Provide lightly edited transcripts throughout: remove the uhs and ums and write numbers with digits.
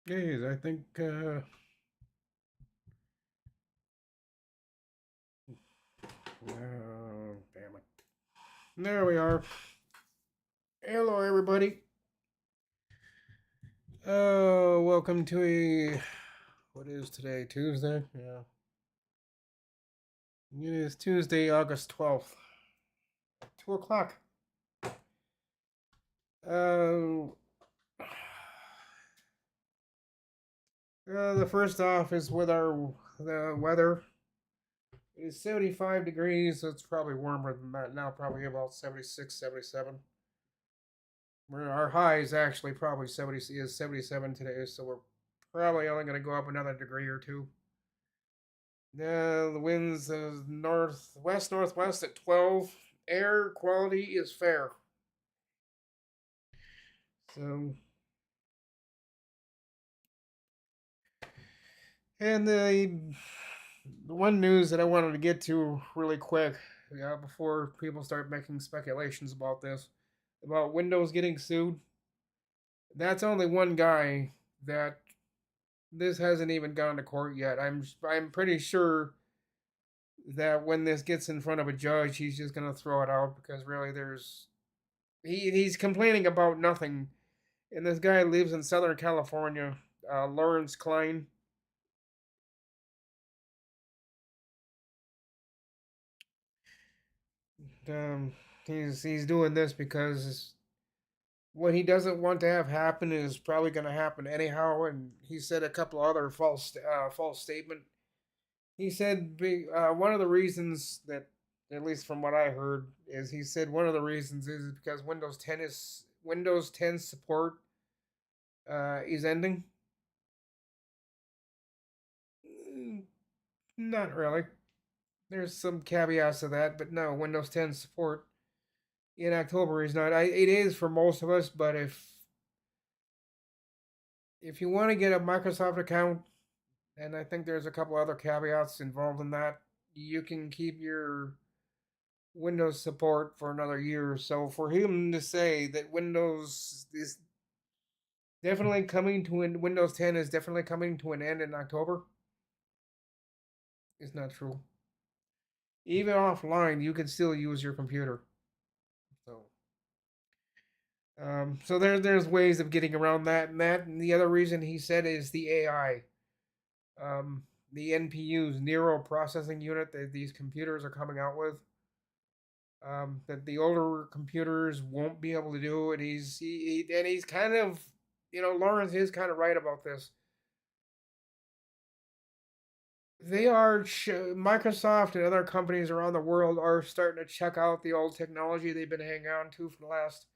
Yes, I think. Damn it. There we are. Hello, everybody. Welcome to a. What is today? Tuesday? Yeah. It is Tuesday, August 12th. 2 o'clock. Uh, the first off is with the weather. It is 75 degrees, so it's probably warmer than that now, probably about 76, 77. Our high is actually probably 70 is 77 today, so we're probably only going to go up another degree or two. The winds is northwest northwest at 12. Air quality is fair. So, and the one news that I wanted to get to really quick, before people start making speculations about this, about Windows getting sued. That's only one guy that this hasn't even gone to court yet. I'm pretty sure that when this gets in front of a judge, he's just gonna throw it out because really he's complaining about nothing. And this guy lives in Southern California, Lawrence Klein. Um, he's doing this because what he doesn't want to have happen is probably going to happen anyhow. And he said a couple other false statement. He said one of the reasons that, at least from what I heard, is he said one of the reasons is because Windows 10 support is ending. Mm, Not really. There's some caveats to that, but no, Windows 10 support in October is not. It is for most of us, but if you want to get a Microsoft account, and I think there's a couple other caveats involved in that, you can keep your Windows support for another year. So for him to say that Windows is definitely coming to an Windows 10 is definitely coming to an end in October is not true. Even offline, you can still use your computer. So so there's ways of getting around that, and the other reason he said is the AI, the NPUs, neural processing unit that these computers are coming out with, that the older computers won't be able to do, and he's kind of, Lawrence is kind of right about this. Microsoft and other companies around the world are starting to check out the old technology they've been hanging on to for the last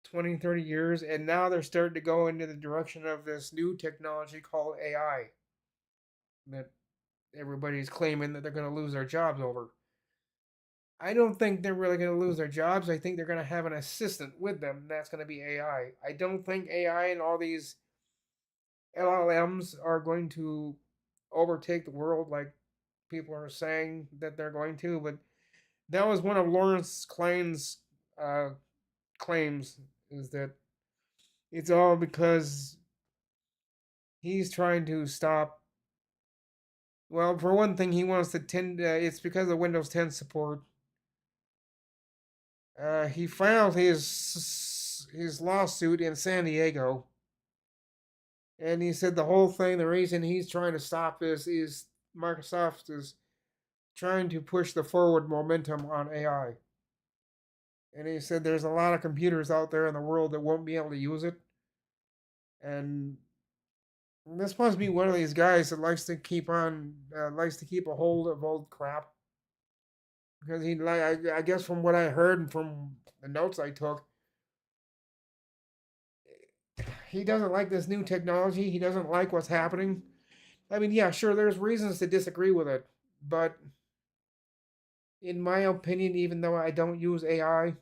20, 30 years, and now they're starting to go into the direction of this new technology called AI that everybody's claiming that they're going to lose their jobs over. I don't think they're really going to lose their jobs. I think they're going to have an assistant with them. And that's going to be AI. I don't think AI and all these LLMs are going to overtake the world like people are saying that they're going to. But that was one of Lawrence Klein's uh, claims, is that it's all because he's trying to stop. Well, for one thing, he wants to tend. It's because of Windows 10 support. He filed his lawsuit in San Diego, and he said the whole thing. The reason he's trying to stop this is Microsoft is trying to push the forward momentum on AI. And he said there's a lot of computers out there in the world that won't be able to use it, and this must be one of these guys that likes to keep a hold of old crap, because I guess from what I heard and from the notes I took, he doesn't like this new technology. He doesn't like what's happening. I mean, yeah, sure, there's reasons to disagree with it, but in my opinion, even though I don't use AI,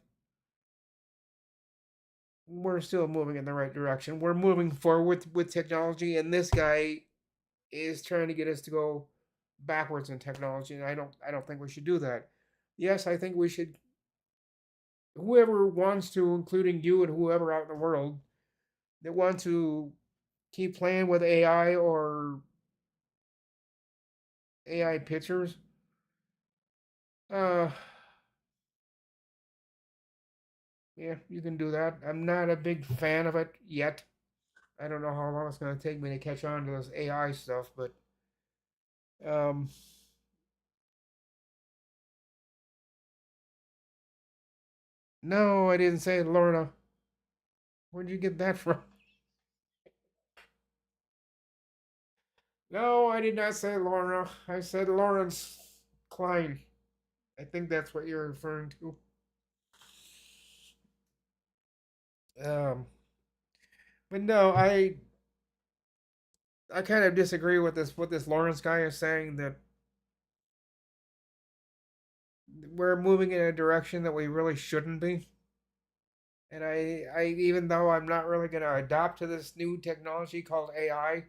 we're still moving in the right direction. We're moving forward with technology, and this guy is trying to get us to go backwards in technology, and I don't think we should do that. Yes, I think we should. Whoever wants to, including you and whoever out in the world that want to keep playing with AI or AI pictures. Uh, yeah, you can do that. I'm not a big fan of it yet. I don't know how long it's gonna take me to catch on to this AI stuff, but um, no, I didn't say it, Lorna. Where'd you get that from? No, I did not say Lorna. I said Lawrence Klein. I think that's what you're referring to. Um, but no, I kind of disagree with this. What this Lawrence guy is saying that we're moving in a direction that we really shouldn't be. And I even though I'm not really going to adopt to this new technology called AI,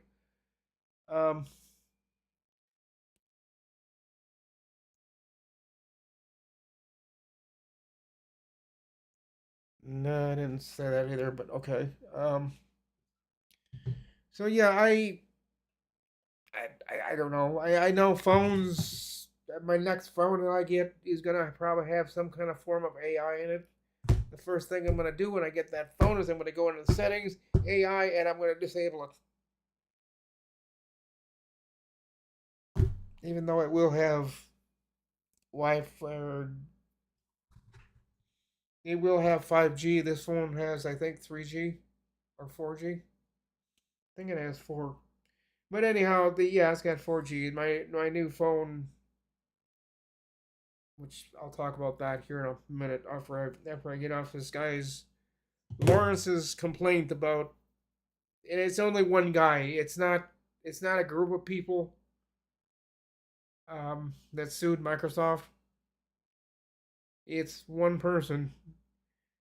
um, no, I didn't say that either. But okay. So yeah, I don't know. I know phones. My next phone that I get is gonna probably have some kind of form of AI in it. The first thing I'm gonna do when I get that phone is I'm gonna go into the settings, AI, and I'm gonna disable it. Even though it will have Wi-Fi, it will have 5G. This phone has, I think, 3G or 4G. I think it has four. But anyhow, yeah, it's got 4G. My new phone, which I'll talk about that here in a minute after I get off this guy's Lawrence's complaint about, and it's only one guy. It's not a group of people that sued Microsoft. It's one person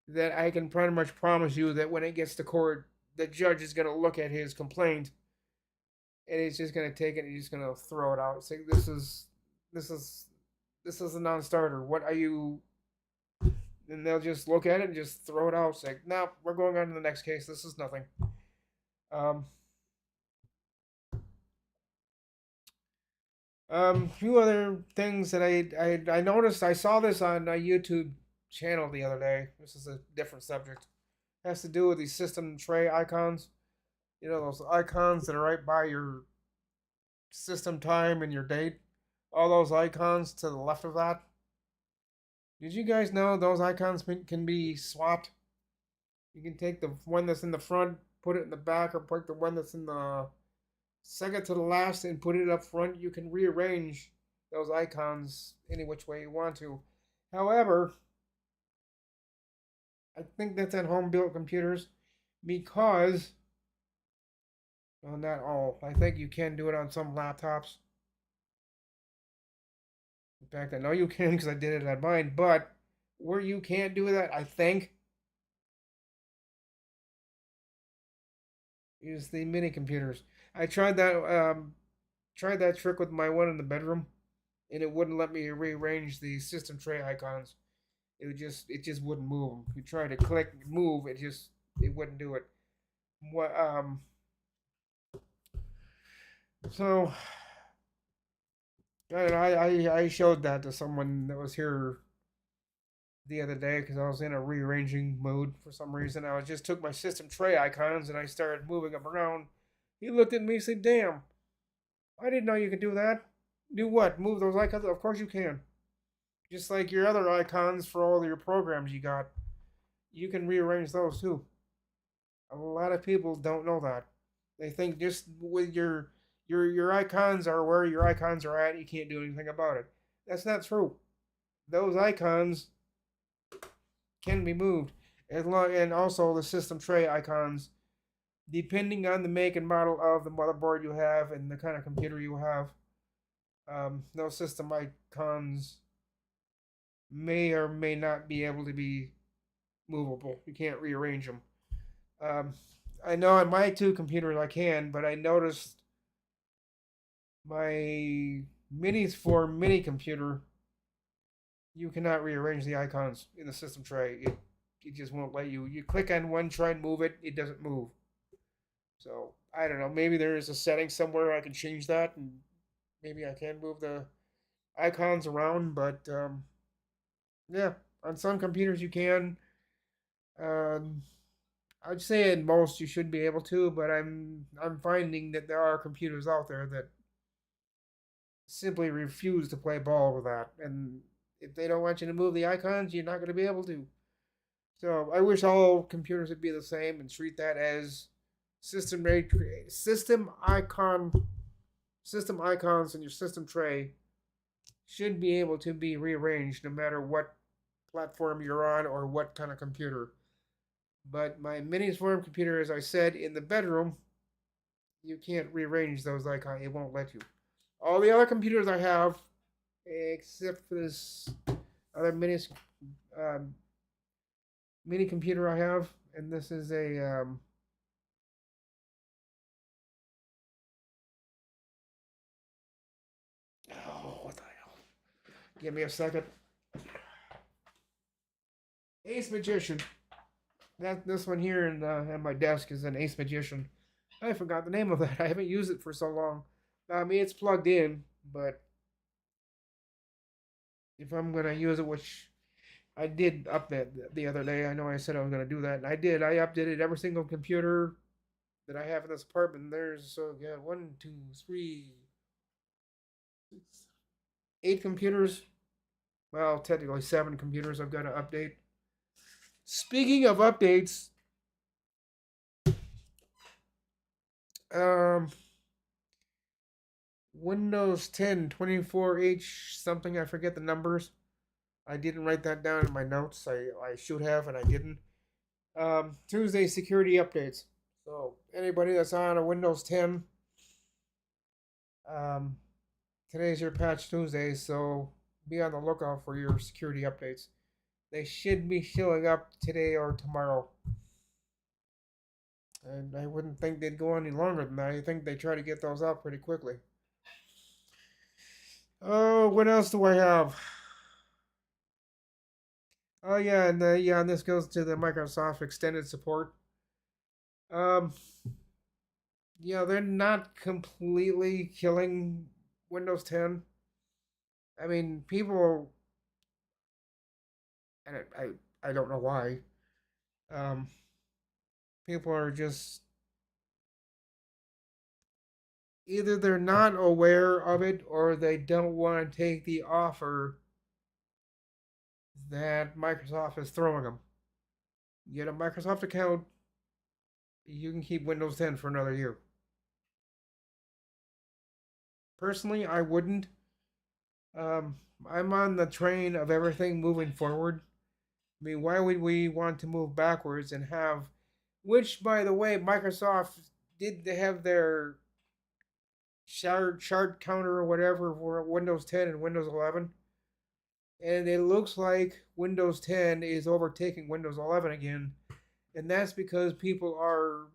that I can pretty much promise you that when it gets to court, the judge is going to look at his complaint and he's just going to take it and he's just going to throw it out. Say this is this is a non-starter. What are you? And they'll just look at it and just throw it out. Say, no, we're going on to the next case. This is nothing. Um, few other things that I noticed. I saw this on a YouTube channel the other day. This is a different subject. It has to do with these system tray icons. You know those icons that are right by your system time and your date. All those icons to the left of that. Did you guys know those icons can be swapped? You can take the one that's in the front, put it in the back, or put the one that's in the second to the last and put it up front. You can rearrange those icons any which way you want to. However, I think that's on home built computers because, well, not all. I think you can do it on some laptops. In fact, I know you can because I did it on mine. But where you can't do that, I think, is the mini computers. I tried that trick with my one in the bedroom, and it wouldn't let me rearrange the system tray icons. It just wouldn't move. You try to click move, it wouldn't do it. What so I showed that to someone that was here the other day because I was in a rearranging mode for some reason. I just took my system tray icons and I started moving them around. He looked at me and said, "Damn, I didn't know you could do that." Do what? Move those icons? Of course you can. Just like your other icons for all your programs you got, you can rearrange those too. A lot of people don't know that. They think just with your icons are where your icons are at, you can't do anything about it. That's not true. Those icons can be moved. And also the system tray icons, depending on the make and model of the motherboard you have and the kind of computer you have, those system icons may or may not be able to be movable. You can't rearrange them. Um, I know on my two computers I can, but I noticed my minis for mini computer, you cannot rearrange the icons in the system tray. It just won't let you. You click on one, try and move it, it doesn't move. So I don't know. Maybe there is a setting somewhere I can change that, and maybe I can move the icons around. But yeah, on some computers you can. Um, I'd say in most you should be able to, but I'm finding that there are computers out there that simply refuse to play ball with that, and if they don't want you to move the icons, you're not going to be able to. So I wish all computers would be the same and treat that as system rate system icons in your system tray should be able to be rearranged no matter what platform you're on or what kind of computer. But my mini swarm computer, as I said, in the bedroom, you can't rearrange those icons. It won't let you. All the other computers I have, except for this other um, mini computer I have, and this is a oh, what the hell? Give me a second. Ace Magician. That this one here in my desk is an Ace Magician. I forgot the name of that. I haven't used it for so long. I mean, it's plugged in, but if I'm gonna use it, which I did update the other day, I know I said I was gonna do that, and I did. I updated every single computer that I have in this apartment. There's so yeah, 1, 2, 3, 6, 8 computers. Well, technically 7 computers I've got to update. Speaking of updates, um, Windows 10 24H something, I forget the numbers. I didn't write that down in my notes. I should have, and I didn't. Tuesday security updates. So anybody that's on a Windows 10, um, today's your patch Tuesday, so be on the lookout for your security updates. They should be showing up today or tomorrow. And I wouldn't think they'd go any longer than that. I think they try to get those out pretty quickly. Oh, what else do I have? Oh yeah, and this goes to the Microsoft extended support. Um, yeah, they're not completely killing Windows 10. I mean, people, and I don't know why. Um, people are just either they're not aware of it or they don't want to take the offer that Microsoft is throwing them. Get a Microsoft account, you can keep Windows 10 for another year. Personally, I wouldn't. Um, I'm on the train of everything moving forward. I mean, why would we want to move backwards and have, which, by the way, Microsoft did have their shard counter or whatever for Windows 10 and Windows 11, and it looks like Windows 10 is overtaking Windows 11 again, and that's because people are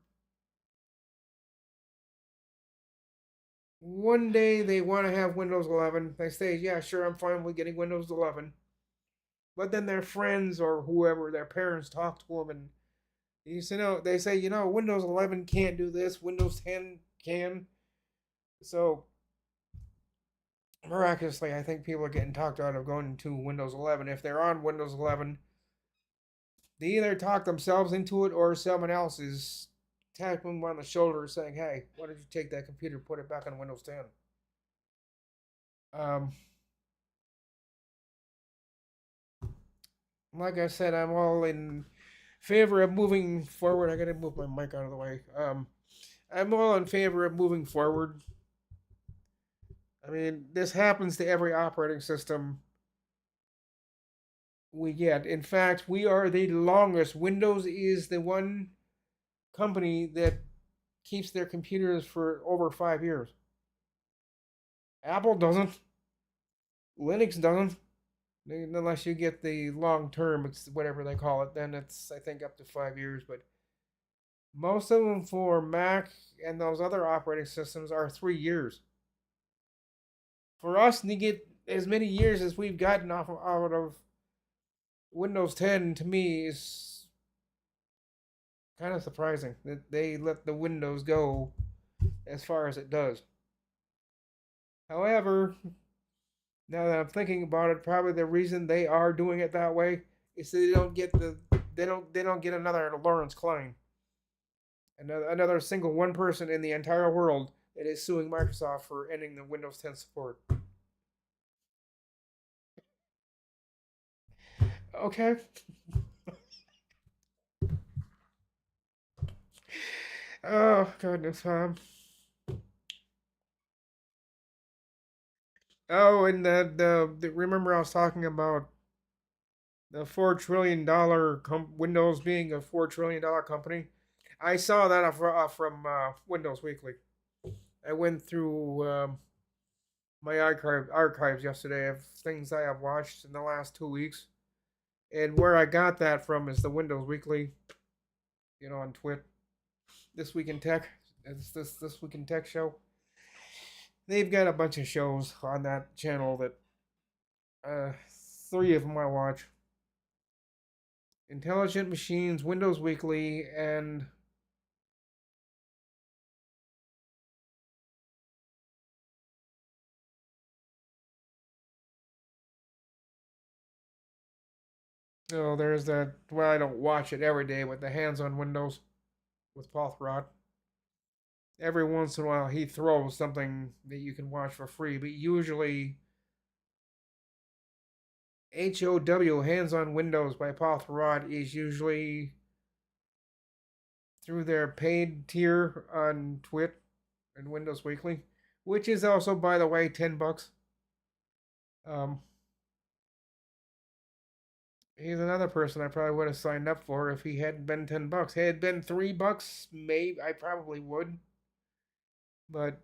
one day they want to have Windows 11. They say, yeah, sure, I'm fine with getting Windows 11. But then their friends or whoever, their parents talk to them and they say, Windows 11 can't do this, Windows 10 can. So miraculously, I think people are getting talked out of going to Windows 11. If they're on Windows 11, they either talk themselves into it or someone else is tapping them on the shoulder saying, hey, why don't you take that computer and put it back on Windows 10? Um, like I said, I'm all in favor of moving forward. I gotta move my mic out of the way. I'm all in favor of moving forward. I mean, this happens to every operating system we get. In fact, we are the longest. Windows is the one company that keeps their computers for over 5 years. Apple doesn't. Linux doesn't. Unless you get the long term, it's whatever they call it. Then it's I think up to 5 years. But most of them for Mac and those other operating systems are 3 years. For us to get as many years as we've gotten out of Windows 10, to me is kind of surprising that they let the Windows go as far as it does. However, now that I'm thinking about it, probably the reason they are doing it that way is they don't get they don't get another Lawrence Klein, another single one person in the entire world that is suing Microsoft for ending the Windows 10 support. Okay. Oh goodness, oh, and the remember I was talking about the $4 trillion Windows being a $4 trillion company. I saw that from Windows Weekly. I went through my archives yesterday of things I have watched in the last 2 weeks, and where I got that from is the Windows Weekly, on Twit. This Week in Tech. It's this Week in Tech show. They've got a bunch of shows on that channel that uh, three of them I watch: Intelligent Machines, Windows Weekly, and there's that. Well, I don't watch it every day, but the Hands on Windows with Paul Thurrott. Every once in a while, he throws something that you can watch for free, but usually HOW Hands on Windows by Paul Thurrott is usually through their paid tier on Twit and Windows Weekly, which is also, by the way, $10. Um, he's another person I probably would have signed up for if he hadn't been $10. Had it been $3, maybe I probably would. But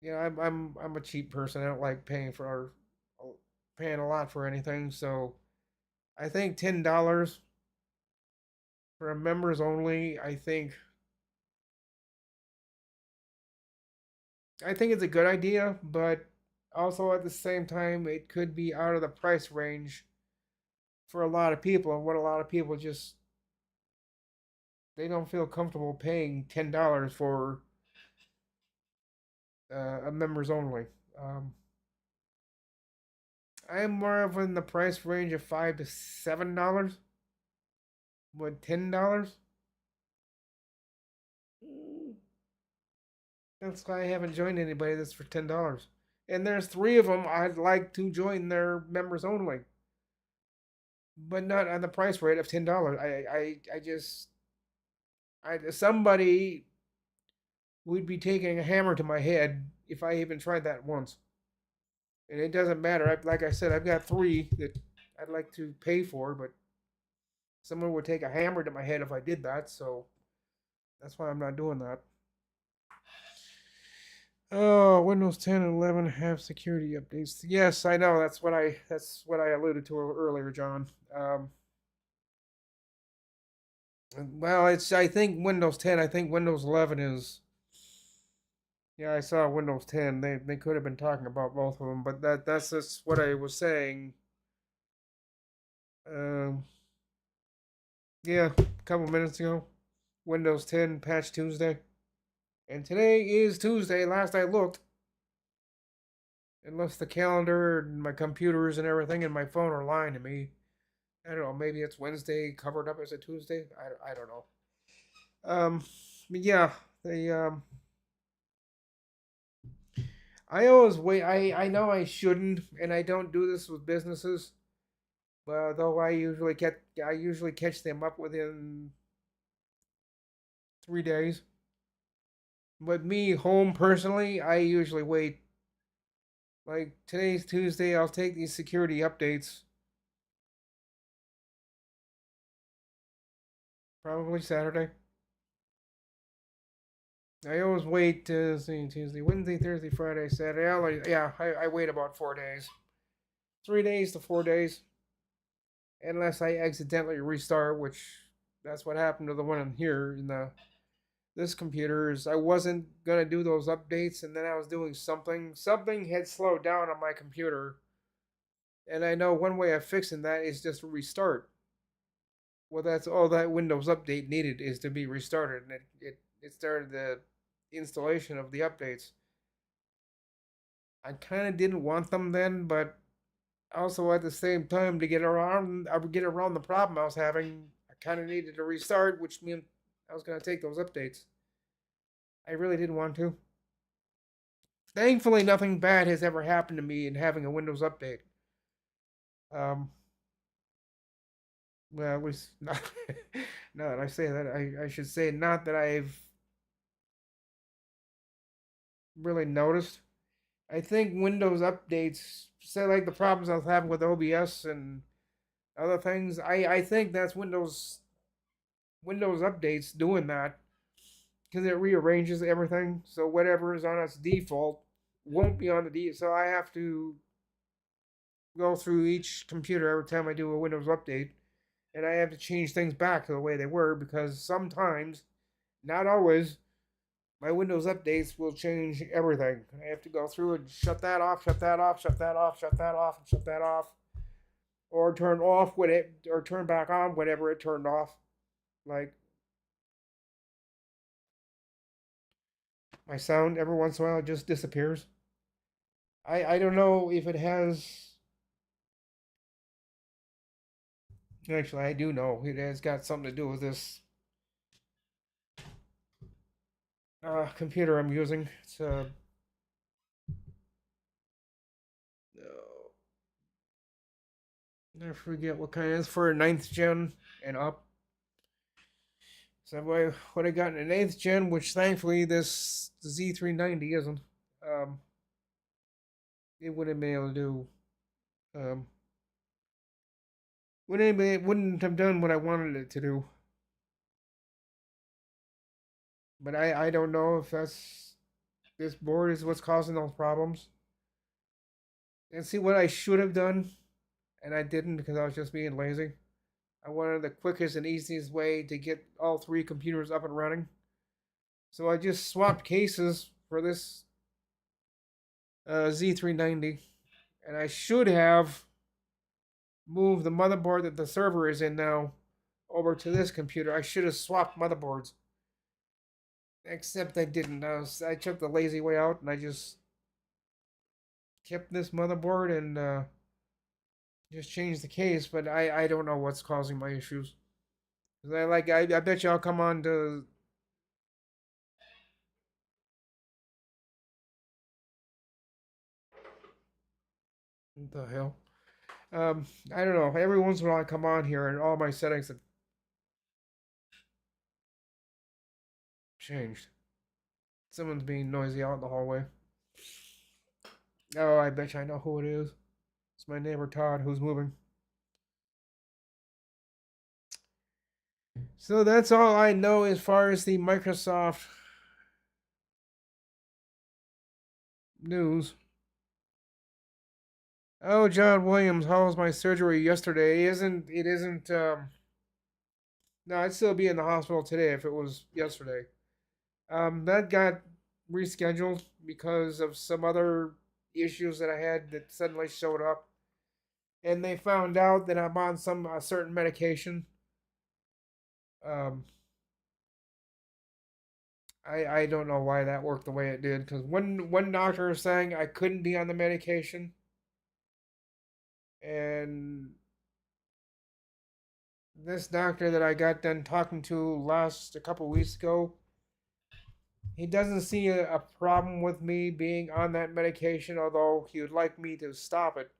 I'm a cheap person. I don't like paying a lot for anything. So I think $10 for a members only. I think it's a good idea, but also at the same time, it could be out of the price range for a lot of people, and what a lot of people just they don't feel comfortable paying $10 for a members only. I'm more of in the price range of $5 to $7. But $10? That's why I haven't joined anybody that's for $10. And there's three of them I'd like to join their members only, but not on the price rate of $10. I just somebody would be taking a hammer to my head if I even tried that once. And it doesn't matter. Like I said, I've got three that I'd like to pay for, but someone would take a hammer to my head if I did that. So that's why I'm not doing that. Oh, Windows 10 and 11 have security updates. Yes, I know. That's what I alluded to earlier, John. Well, it's I think Windows 10. I think Windows 11 is. Yeah, I saw Windows 10. They could have been talking about both of them, but that's just what I was saying. Um, yeah, a couple minutes ago. Windows 10 patch Tuesday, and today is Tuesday. Last I looked, unless the calendar and my computers and everything and my phone are lying to me. I don't know. Maybe it's Wednesday covered up as a Tuesday. I don't know. But yeah, they I always wait. I know I shouldn't, and I don't do this with businesses. But though I usually catch them up within 3 days. But me home personally, I usually wait. Like today's Tuesday, I'll take these security updates probably Saturday. I always wait to see Tuesday, Wednesday, Thursday, Friday, Saturday. I wait about 4 days, 3 days to 4 days, unless I accidentally restart, which that's what happened to the one in here in the this computer. Is I wasn't gonna do those updates, and then I was doing something. Something had slowed down on my computer, and I know one way of fixing that is just restart. Well, that's all that Windows update needed is to be restarted, and it started the installation of the updates. I kind of didn't want them then, but also at the same time to get around the problem I was having, I kind of needed to restart, which meant I was going to take those updates. I really didn't want to. Thankfully, nothing bad has ever happened to me in having a Windows update. Um, well, at least not. Now that I say that, I should say not that I've really noticed. I think Windows updates, say like the problems I was having with OBS and other things. I think that's Windows updates doing that because it rearranges everything. So whatever is on its default won't be on the default. So I have to go through each computer every time I do a Windows update, and I have to change things back to the way they were because sometimes, not always, my Windows updates will change everything. I have to go through and shut that off, shut that off, shut that off, shut that off, and shut that off, or turn off when it or turn back on whenever it turned off. Like my sound, every once in a while, it just disappears. I don't know if it has. Actually, I do know it has got something to do with this computer I'm using. It's I forget what kind it is for a ninth gen and up. So what I got in an eighth gen, which thankfully this Z390 isn't. Um, it wouldn't be able to do. Um, wouldn't have done what I wanted it to do. But I don't know if this board is what's causing those problems. And see what I should have done, and I didn't because I was just being lazy. I wanted the quickest and easiest way to get all three computers up and running. So I just swapped cases for this Z390, and I should have moved the motherboard that the server is in now over to this computer. I should have swapped motherboards, except I didn't. I took the lazy way out, and I just kept this motherboard and just changed the case. But I don't know what's causing my issues. Cause I bet you I'll come on to. What the hell? I don't know. Every once in a while I come on here and all my settings have changed. Someone's being noisy out in the hallway. Oh, I bet you I know who it is. It's my neighbor Todd who's moving. So that's all I know as far as the Microsoft news. Oh, John Williams, how was my surgery yesterday? It isn't. No, I'd still be in the hospital today if it was yesterday. That got rescheduled because of some other issues that I had that suddenly showed up, and they found out that I'm on some certain medication. Um, I don't know why that worked the way it did because one doctor is saying I couldn't be on the medication, and this doctor that I got done talking to last a couple weeks ago, he doesn't see a problem with me being on that medication, although he would like me to stop it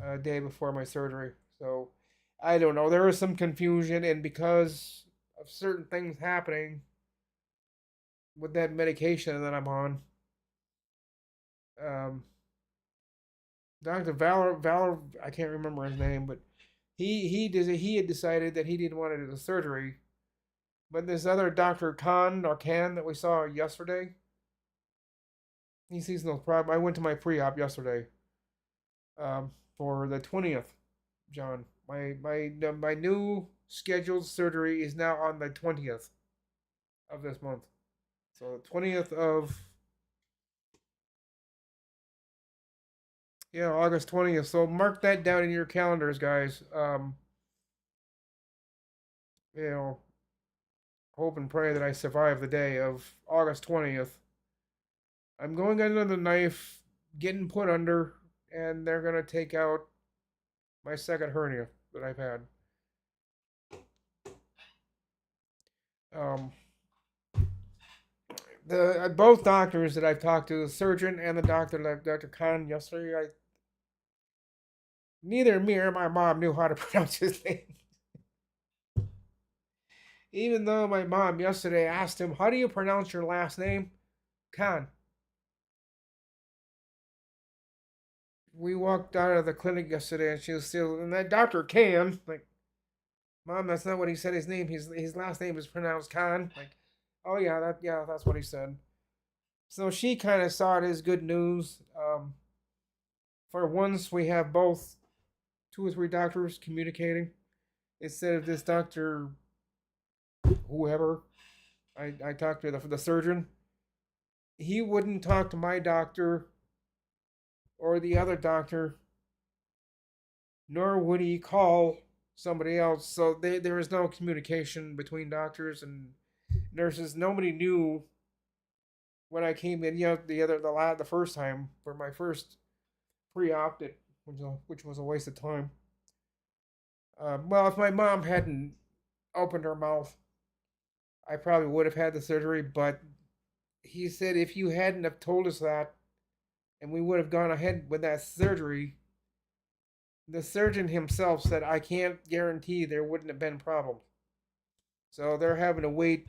a day before my surgery. So I don't know. There was some confusion, and because of certain things happening with that medication that I'm on, um, Doctor Valor, I can't remember his name, but he had decided that he didn't want to do the surgery. But this other Doctor Khan or Khan that we saw yesterday, he sees no problem. I went to my pre-op yesterday, for the 20th. John, my new scheduled surgery is now on the 20th of this month. So the 20th of, yeah, August 20th. So mark that down in your calendars, guys. You know, hope and pray that I survive the day of August 20th. I'm going under the knife, getting put under, and they're going to take out my second hernia that I've had. Um, the both doctors that I've talked to, the surgeon and the doctor, like Dr. Khan, yesterday, neither me or my mom knew how to pronounce his name. Even though my mom yesterday asked him, "How do you pronounce your last name?" Khan. We walked out of the clinic yesterday, and she was still, and that Dr. Khan, like, Mom, that's not what he said. His name, his last name is pronounced Khan. Like, oh yeah, that's what he said. So she kind of saw it as good news. For once, we have both two or three doctors communicating instead of this doctor, whoever. I talked to the surgeon. He wouldn't talk to my doctor or the other doctor, nor would he call somebody else. So there is no communication between doctors and nurses. Nobody knew when I came in. The first time for my first pre-op, which was a waste of time. Well, if my mom hadn't opened her mouth, I probably would have had the surgery. But he said if you hadn't have told us that, and we would have gone ahead with that surgery, the surgeon himself said I can't guarantee there wouldn't have been problems. So they're having to wait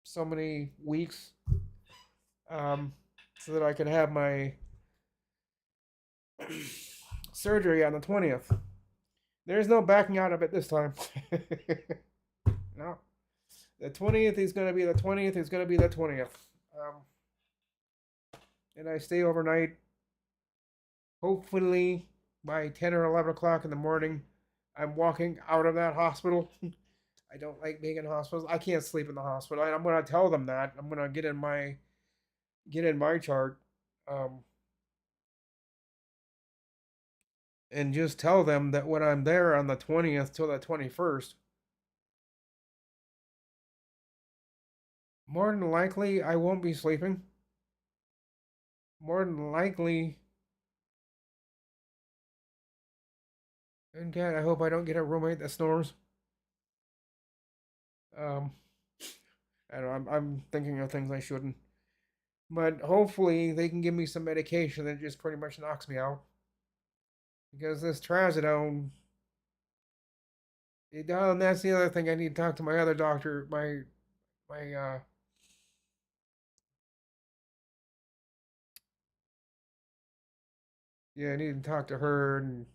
so many weeks, so that I could have my surgery on the 20th. There's no backing out of it this time. No. The 20th is going to be the 20th. Is going to be the 20th. And I stay overnight. Hopefully, by 10 or 11 o'clock in the morning, I'm walking out of that hospital. I don't like being in hospitals. I can't sleep in the hospital. I'm going to tell them that. I'm going to get in my chart, and just tell them that when I'm there on the 20th till the 21st, more than likely I won't be sleeping. More than likely, and God, I hope I don't get a roommate that snores. Um, I don't know, I'm thinking of things I shouldn't. But hopefully they can give me some medication that just pretty much knocks me out. Because this trazodone, and that's the other thing I need to talk to my other doctor, my yeah, I need to talk to her, and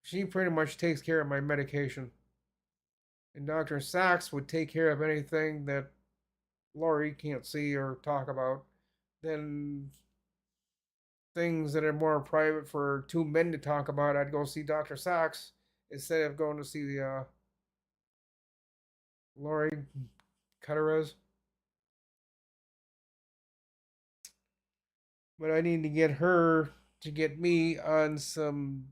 she pretty much takes care of my medication. And Dr. Sachs would take care of anything that Laurie can't see or talk about. Then things that are more private for two men to talk about, I'd go see Dr. Sachs instead of going to see the Laurie Cutterez. But I need to get her to get me on some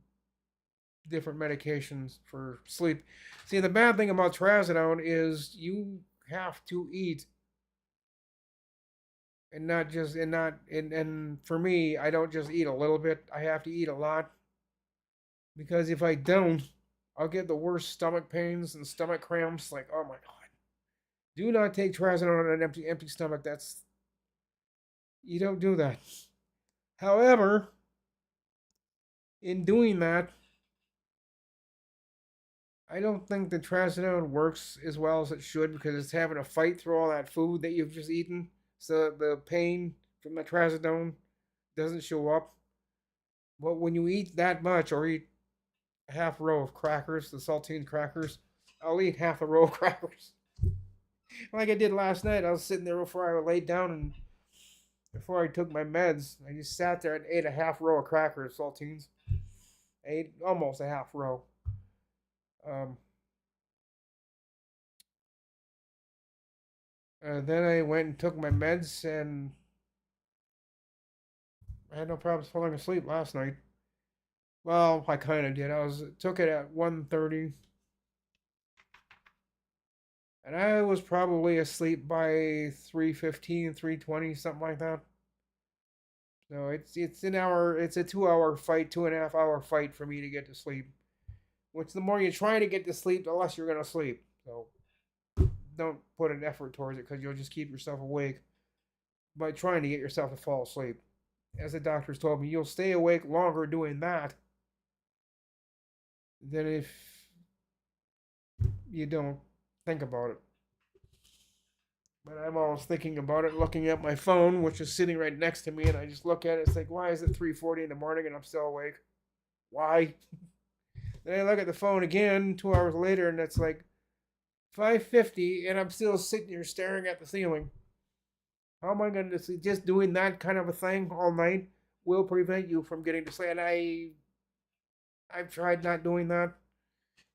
different medications for sleep. See, the bad thing about trazodone is you have to eat, and not just and not and for me, I don't just eat a little bit. I have to eat a lot, because if I don't, I'll get the worst stomach pains and stomach cramps. Like, oh my god! Do not take trazodone on an empty stomach. That's You don't do that. However, in doing that, I don't think the trazodone works as well as it should, because it's having to fight through all that food that you've just eaten. So the pain from the trazodone doesn't show up. But when you eat that much, or eat a half row of crackers, the saltine crackers, I'll eat half a row of crackers. Like I did last night. I was sitting there before I laid down, and before I took my meds, I just sat there and ate a half row of crackers, saltines. I ate almost a half row. Um, then I went and took my meds, and I had no problems falling asleep last night. Well, I kind of did. I took it at 1:30. And I was probably asleep by 3:15, 3:20, something like that. So it's a 2 hour fight, 2.5 hour fight for me to get to sleep. Which the more you try to get to sleep, the less you're gonna sleep. So don't put an effort towards it because you'll just keep yourself awake by trying to get yourself to fall asleep. As the doctors told me, you'll stay awake longer doing that than if you don't think about it. But I'm always thinking about it, looking at my phone, which is sitting right next to me, and I just look at it. It's like, why is it 3:40 in the morning and I'm still awake? Why? Then I look at the phone again 2 hours later, and it's like 5:50, and I'm still sitting here staring at the ceiling. How am I going to sleep? Just doing that kind of a thing all night will prevent you from getting to sleep. And I've tried not doing that,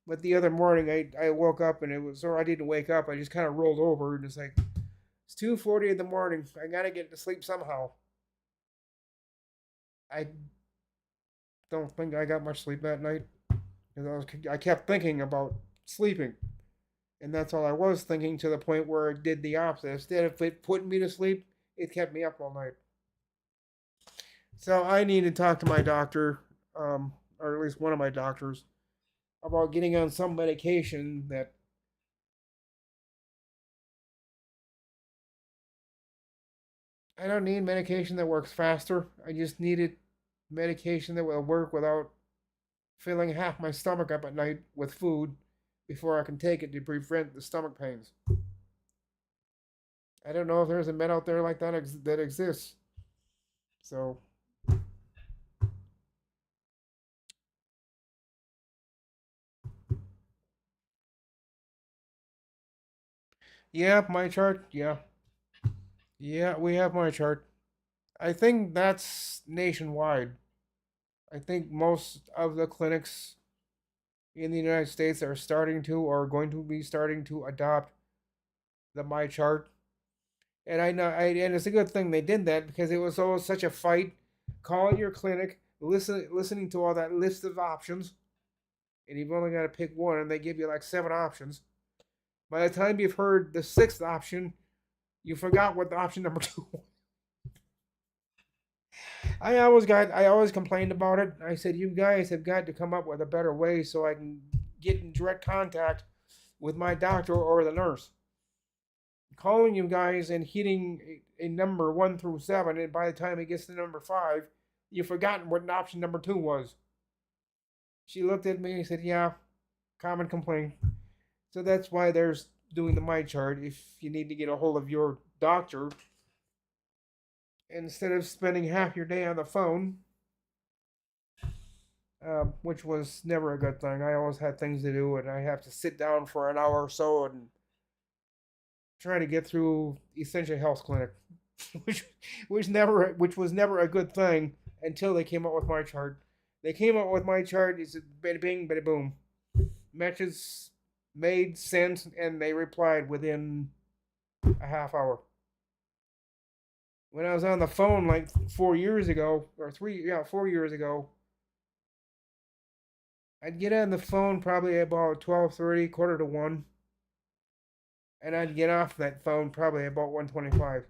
but the other morning I woke up and it was, or I didn't wake up. I just kind of rolled over and it's like it's 2:40 in the morning. I gotta get to sleep somehow. I don't think I got much sleep that night because I kept thinking about sleeping, and that's all I was thinking to the point where it did the opposite. Instead of it putting me to sleep, it kept me up all night. So I need to talk to my doctor, or at least one of my doctors, about getting on some medication that I don't need medication that works faster. I just needed medication that will work without filling half my stomach up at night with food before I can take it to prevent the stomach pains. I don't know if there's a med out there like that that exists. So, yeah, my chart. Yeah. Yeah, we have my chart. I think that's nationwide. I think most of the clinics in the United States are starting to or are going to be starting to adopt the my chart. And and it's a good thing they did that because it was always such a fight calling your clinic, listening to all that list of options, and you've only got to pick one, and they give you like seven options. By the time you've heard the sixth option, you forgot what the option number two was. I always complained about it. I said, you guys have got to come up with a better way so I can get in direct contact with my doctor or the nurse. Calling you guys and hitting a number 1 through 7, and by the time it gets to number 5, you've forgotten what option number 2 was. She looked at me and said, yeah, common complaint. So that's why there's doing the my chart. If you need to get a hold of your doctor, instead of spending half your day on the phone, which was never a good thing. I always had things to do, and I have to sit down for an hour or so and try to get through Essential Health Clinic, which which was never a good thing until they came up with my chart. They came up with my chart. It's a bada bing, bada boom. Matches made sense, and they replied within a half hour. When I was on the phone like 4 years ago, or 4 years ago, I'd get on the phone probably about 12:30, quarter to one, and I'd get off that phone probably about 1:25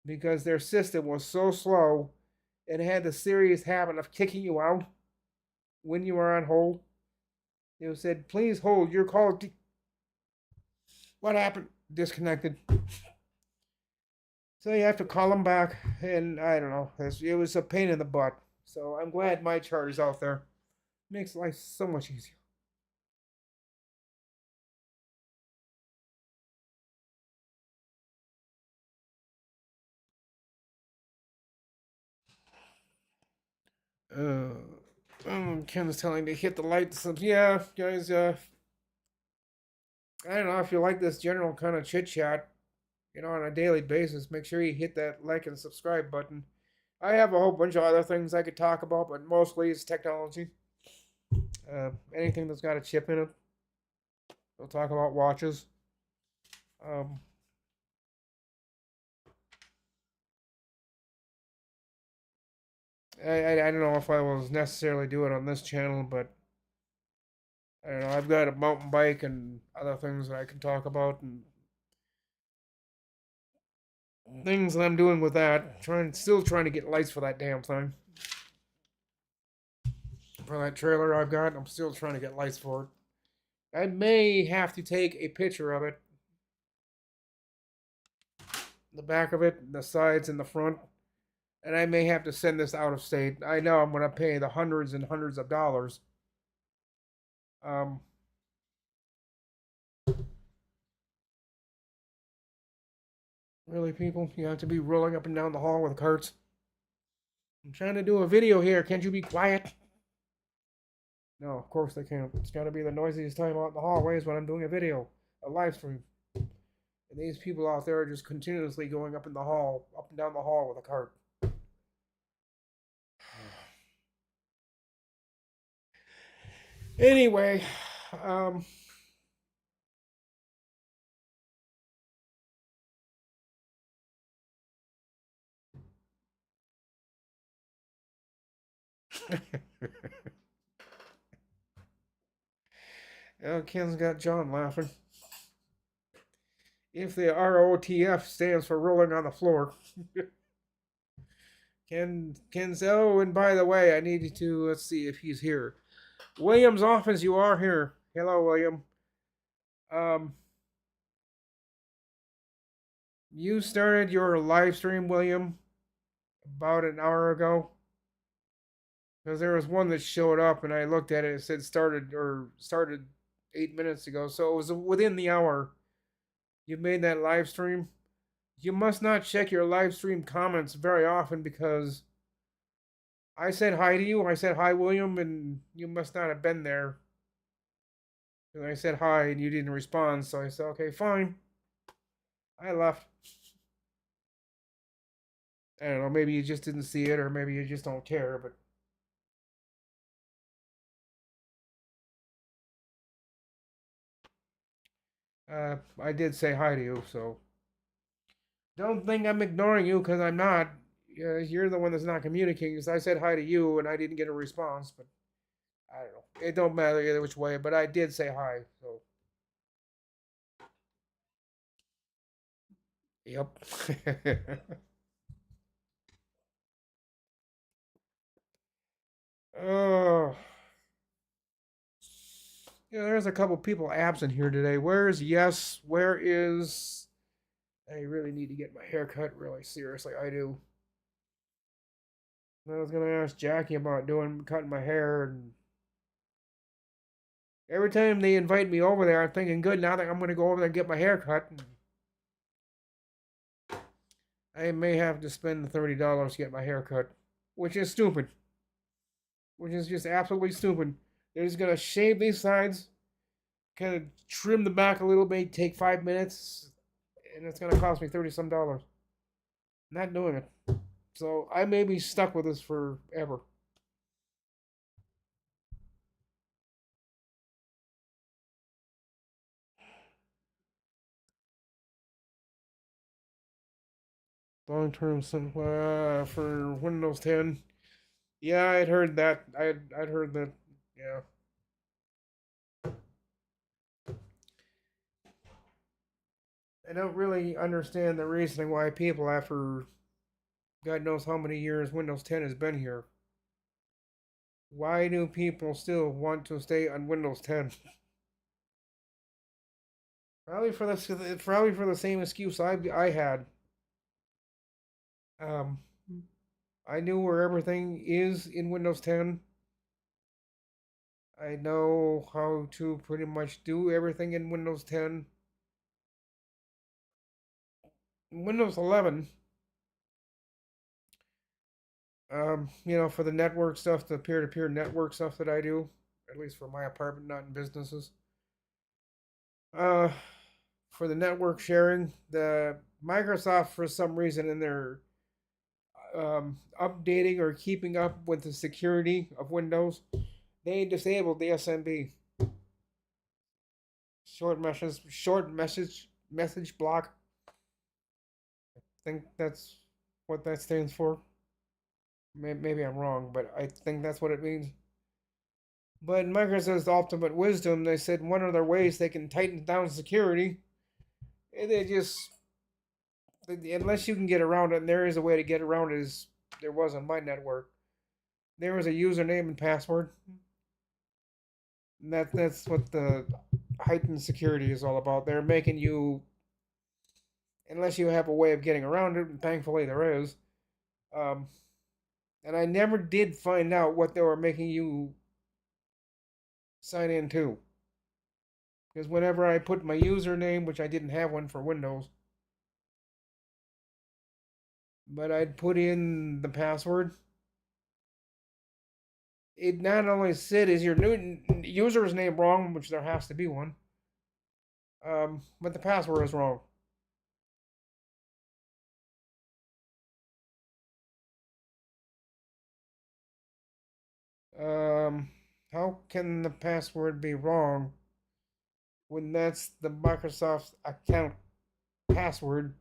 because their system was so slow and had the serious habit of kicking you out when you were on hold. It said, "Please hold your call." What happened? Disconnected. So you have to call them back, and I don't know. It was a pain in the butt. So I'm glad my chart is out there. Makes life so much easier. Uh, Ken is telling me to hit the like. Yeah, guys. I don't know if you like this general kind of chit chat, on a daily basis. Make sure you hit that like and subscribe button. I have a whole bunch of other things I could talk about, but mostly it's technology. Anything that's got a chip in it. We'll talk about watches. Um, I don't know if I will necessarily do it on this channel, but I don't know. I've got a mountain bike and other things that I can talk about, and things that I'm doing with that. Still trying to get lights for that damn thing. For that trailer I've got, I'm still trying to get lights for it. I may have to take a picture of it, the back of it, the sides and the front, and I may have to send this out of state. I know I'm going to pay the hundreds and hundreds of dollars. Um, really, people, you have to be rolling up and down the hall with carts. I'm trying to do a video here. Can't you be quiet? No, of course they can't. It's got to be the noisiest time out in the hallways when I'm doing a video, a live stream. And these people out there are just continuously going up in the hall, up and down the hall with a cart. Anyway, um, Ken's got John laughing. If the ROTF stands for rolling on the floor. Ken said, oh, and by the way, I need to, let's see if he's here. William's office, you are here. Hello, William. Um, you started your live stream, William, about an hour ago. Because there was one that showed up, and I looked at it. It said started 8 minutes ago, so it was within the hour. You made that live stream. You must not check your live stream comments very often because I said hi to you. I said hi, William, and you must not have been there. And I said hi, and you didn't respond. So I said, okay, fine. I left. I don't know. Maybe you just didn't see it, or maybe you just don't care. But I did say hi to you, so don't think I'm ignoring you because I'm not. You're the one that's not communicating. Because I said hi to you and I didn't get a response, but I don't know. It don't matter either which way. But I did say hi, so yep. Oh, yeah. There's a couple people absent here today. Where's Yes? Where is? I really need to get my hair cut. Really seriously, I do. I was gonna ask Jackie about doing cutting my hair, and every time they invite me over there, I'm thinking, good, now that I'm gonna go over there and get my hair cut, and I may have to spend the $30 to get my hair cut, which is stupid. Which is just absolutely stupid. They're just gonna shave these sides, kind of trim the back a little bit, take 5 minutes, and it's gonna cost me 30 some dollars. Not doing it. So I may be stuck with this forever. Long term for Windows 10. Yeah, I'd heard that. I'd heard that. Yeah. I don't really understand the reasoning why people, after God knows how many years Windows 10 has been here, why do people still want to stay on Windows 10? Probably for the same excuse I had. Um, I knew where everything is in Windows 10. I know how to pretty much do everything in Windows 10. Windows 11, for the network stuff, the peer-to-peer network stuff that I do, at least for my apartment, not in businesses. Uh, for the network sharing, the Microsoft, for some reason, in their updating or keeping up with the security of Windows, they disabled the SMB, short message block. I think that's what that stands for. Maybe I'm wrong, but I think that's what it means. But in Microsoft's ultimate wisdom, they said one of their ways they can tighten down security, and they just, unless you can get around it, and there is a way to get around it, is there was on my network. There was a username and password. And that's what the heightened security is all about. They're making you, unless you have a way of getting around it, and thankfully there is. Um, and I never did find out what they were making you sign in to. Because whenever I put my username, which I didn't have one for Windows, but I'd put in the password, it not only said is your new user's name wrong, which there has to be one, but the password is wrong. Um, how can the password be wrong when that's the Microsoft account password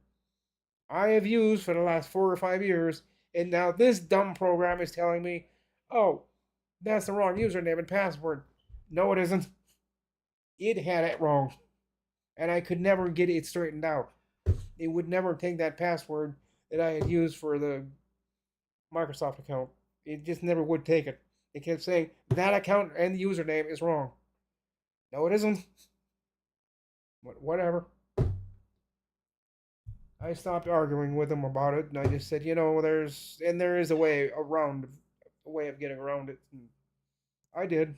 I have used for the last 4 or 5 years, and now this dumb program is telling me, oh, that's the wrong username and password. No, it isn't. It had it wrong, and I could never get it straightened out. It would never take that password that I had used for the Microsoft account. It just never would take it. It kept saying that account and the username is wrong. No, it isn't. But whatever. I stopped arguing with him about it, and I just said, there is a way around, a way of getting around it. And I did.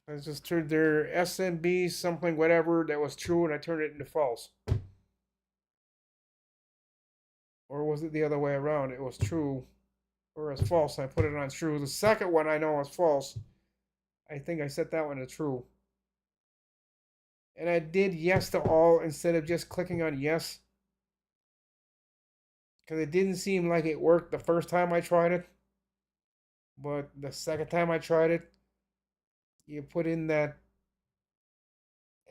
I just turned their SMB something whatever that was true, and I turned it into false. Or was it the other way around? It was true, or it was false. And I put it on true. The second one I know was false. I think I set that one to true. And I did yes to all instead of just clicking on yes. Because it didn't seem like it worked the first time I tried it. But the second time I tried it, you put in that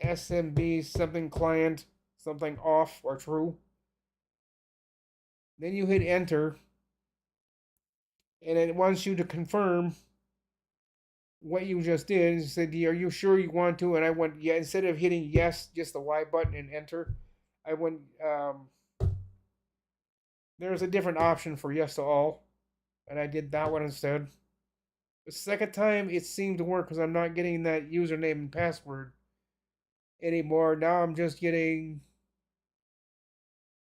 SMB something client, something off or true. Then you hit enter. And it wants you to confirm what you just did. It said, are you sure you want to? And I went, yeah. Instead of hitting yes, just the Y button and enter, I went, there's a different option for yes to all. And I did that one instead. The second time, it seemed to work because I'm not getting that username and password anymore. Now I'm just getting.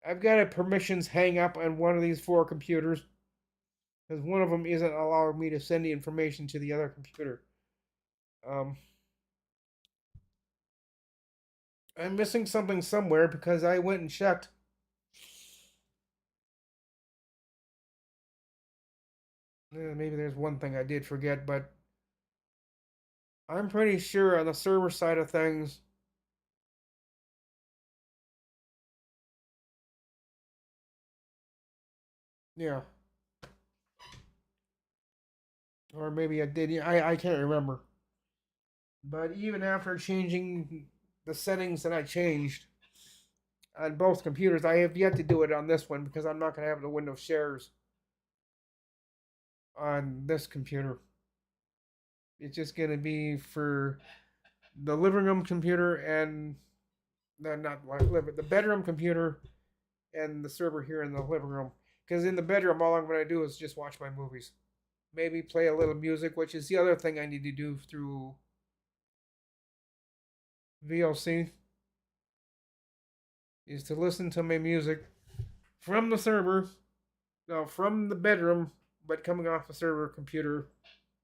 I've got a permissions hang up on one of these 4 computers because one of them isn't allowing me to send the information to the other computer. I'm missing something somewhere because I went and checked. Maybe there's one thing I did forget, but I'm pretty sure on the server side of things, yeah. Or maybe I did. I can't remember. But even after changing the settings that I changed on both computers, I have yet to do it on this one because I'm not going to have the Windows shares on this computer. It's just going to be for the living room computer and the bedroom computer and the server here in the living room. Because in the bedroom, all I'm going to do is just watch my movies. Maybe play a little music, which is the other thing I need to do through VLC, is to listen to my music from the server, no, from the bedroom, but coming off the server computer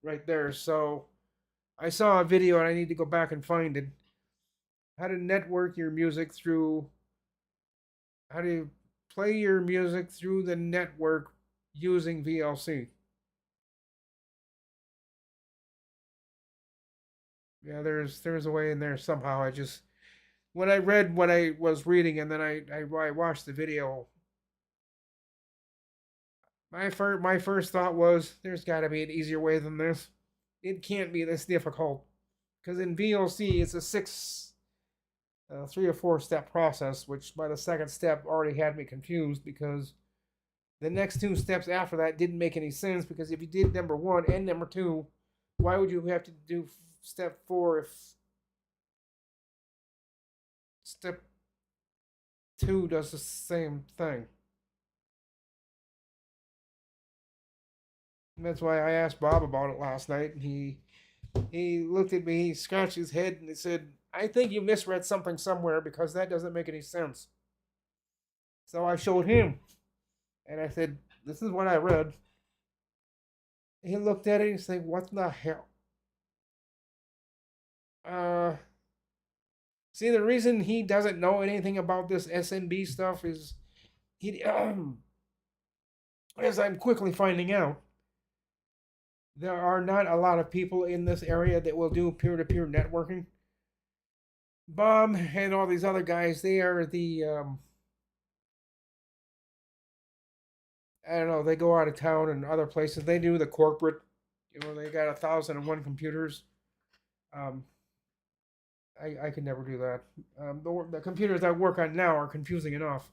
right there. So I saw a video and I need to go back and find it. How to network your music through, how to play your music through the network using VLC. Yeah, there's a way in there somehow. I just when I read what I was reading and then I watched the video, my first thought was there's got to be an easier way than this. It can't be this difficult because in VLC it's a 3 or 4 step process, which by the second step already had me confused because the next 2 steps after that didn't make any sense because if you did number 1 and number 2, Why would you have to do step 4 if step 2 does the same thing? And that's why I asked Bob about it last night, and he looked at me, he scratched his head, and he said, "I think you misread something somewhere because that doesn't make any sense." So I showed him, and I said, "This is what I read." He looked at it and he said, "What the hell?" Uh, See, the reason he doesn't know anything about this SMB stuff is he, as I'm quickly finding out, there are not a lot of people in this area that will do peer-to-peer networking. Bob and all these other guys, they are the I don't know. They go out of town and other places. They do the corporate. They got 1,001 computers. Um, I could never do that. The computers I work on now are confusing enough.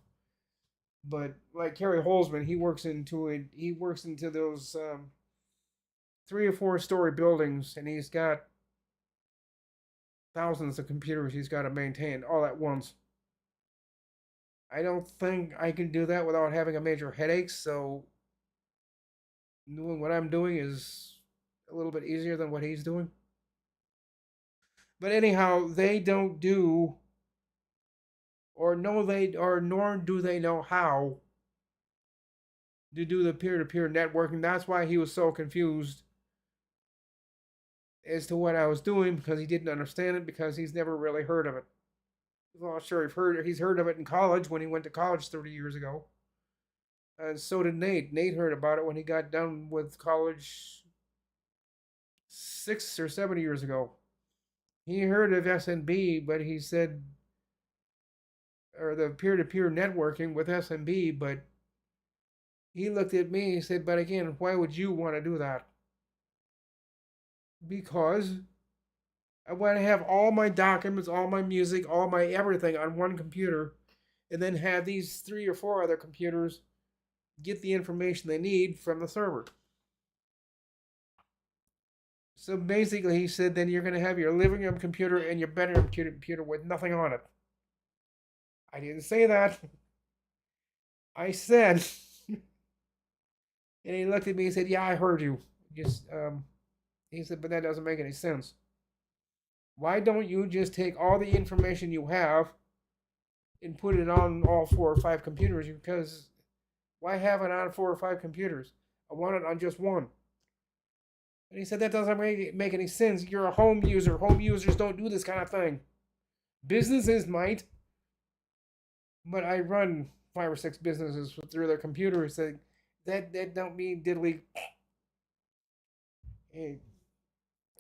But like Kerry Holzman, he works into it. He works into those 3 or 4 story buildings, and he's got thousands of computers he's got to maintain all at once. I don't think I can do that without having a major headache. So doing what I'm doing is a little bit easier than what he's doing. But anyhow, they don't do or know they or nor do they know how to do the peer-to-peer networking. That's why he was so confused as to what I was doing because he didn't understand it because he's never really heard of it. Well, sure, he's heard of it in college when he went to college 30 years ago. And so did Nate. Nate heard about it when he got done with college 6 or 7 years ago. He heard of SNB, but he said, or the peer-to-peer networking with SMB, but he looked at me and he said, "But again, why would you want to do that?" Because I want to have all my documents, all my music, all my everything on one computer, and then have these 3 or 4 other computers get the information they need from the server. So basically, he said, then you're going to have your living room computer and your bedroom computer with nothing on it. I didn't say that. I said, and he looked at me and said, "Yeah, I heard you." Just, he said, "But that doesn't make any sense. Why don't you just take all the information you have and put it on all 4 or 5 computers? Because why have it on 4 or 5 computers? I want it on just one." And he said, "That doesn't make any sense. You're a home user. Home users don't do this kind of thing. Businesses might, but I run 5 or 6 businesses through their computers. That don't mean diddly." Hey,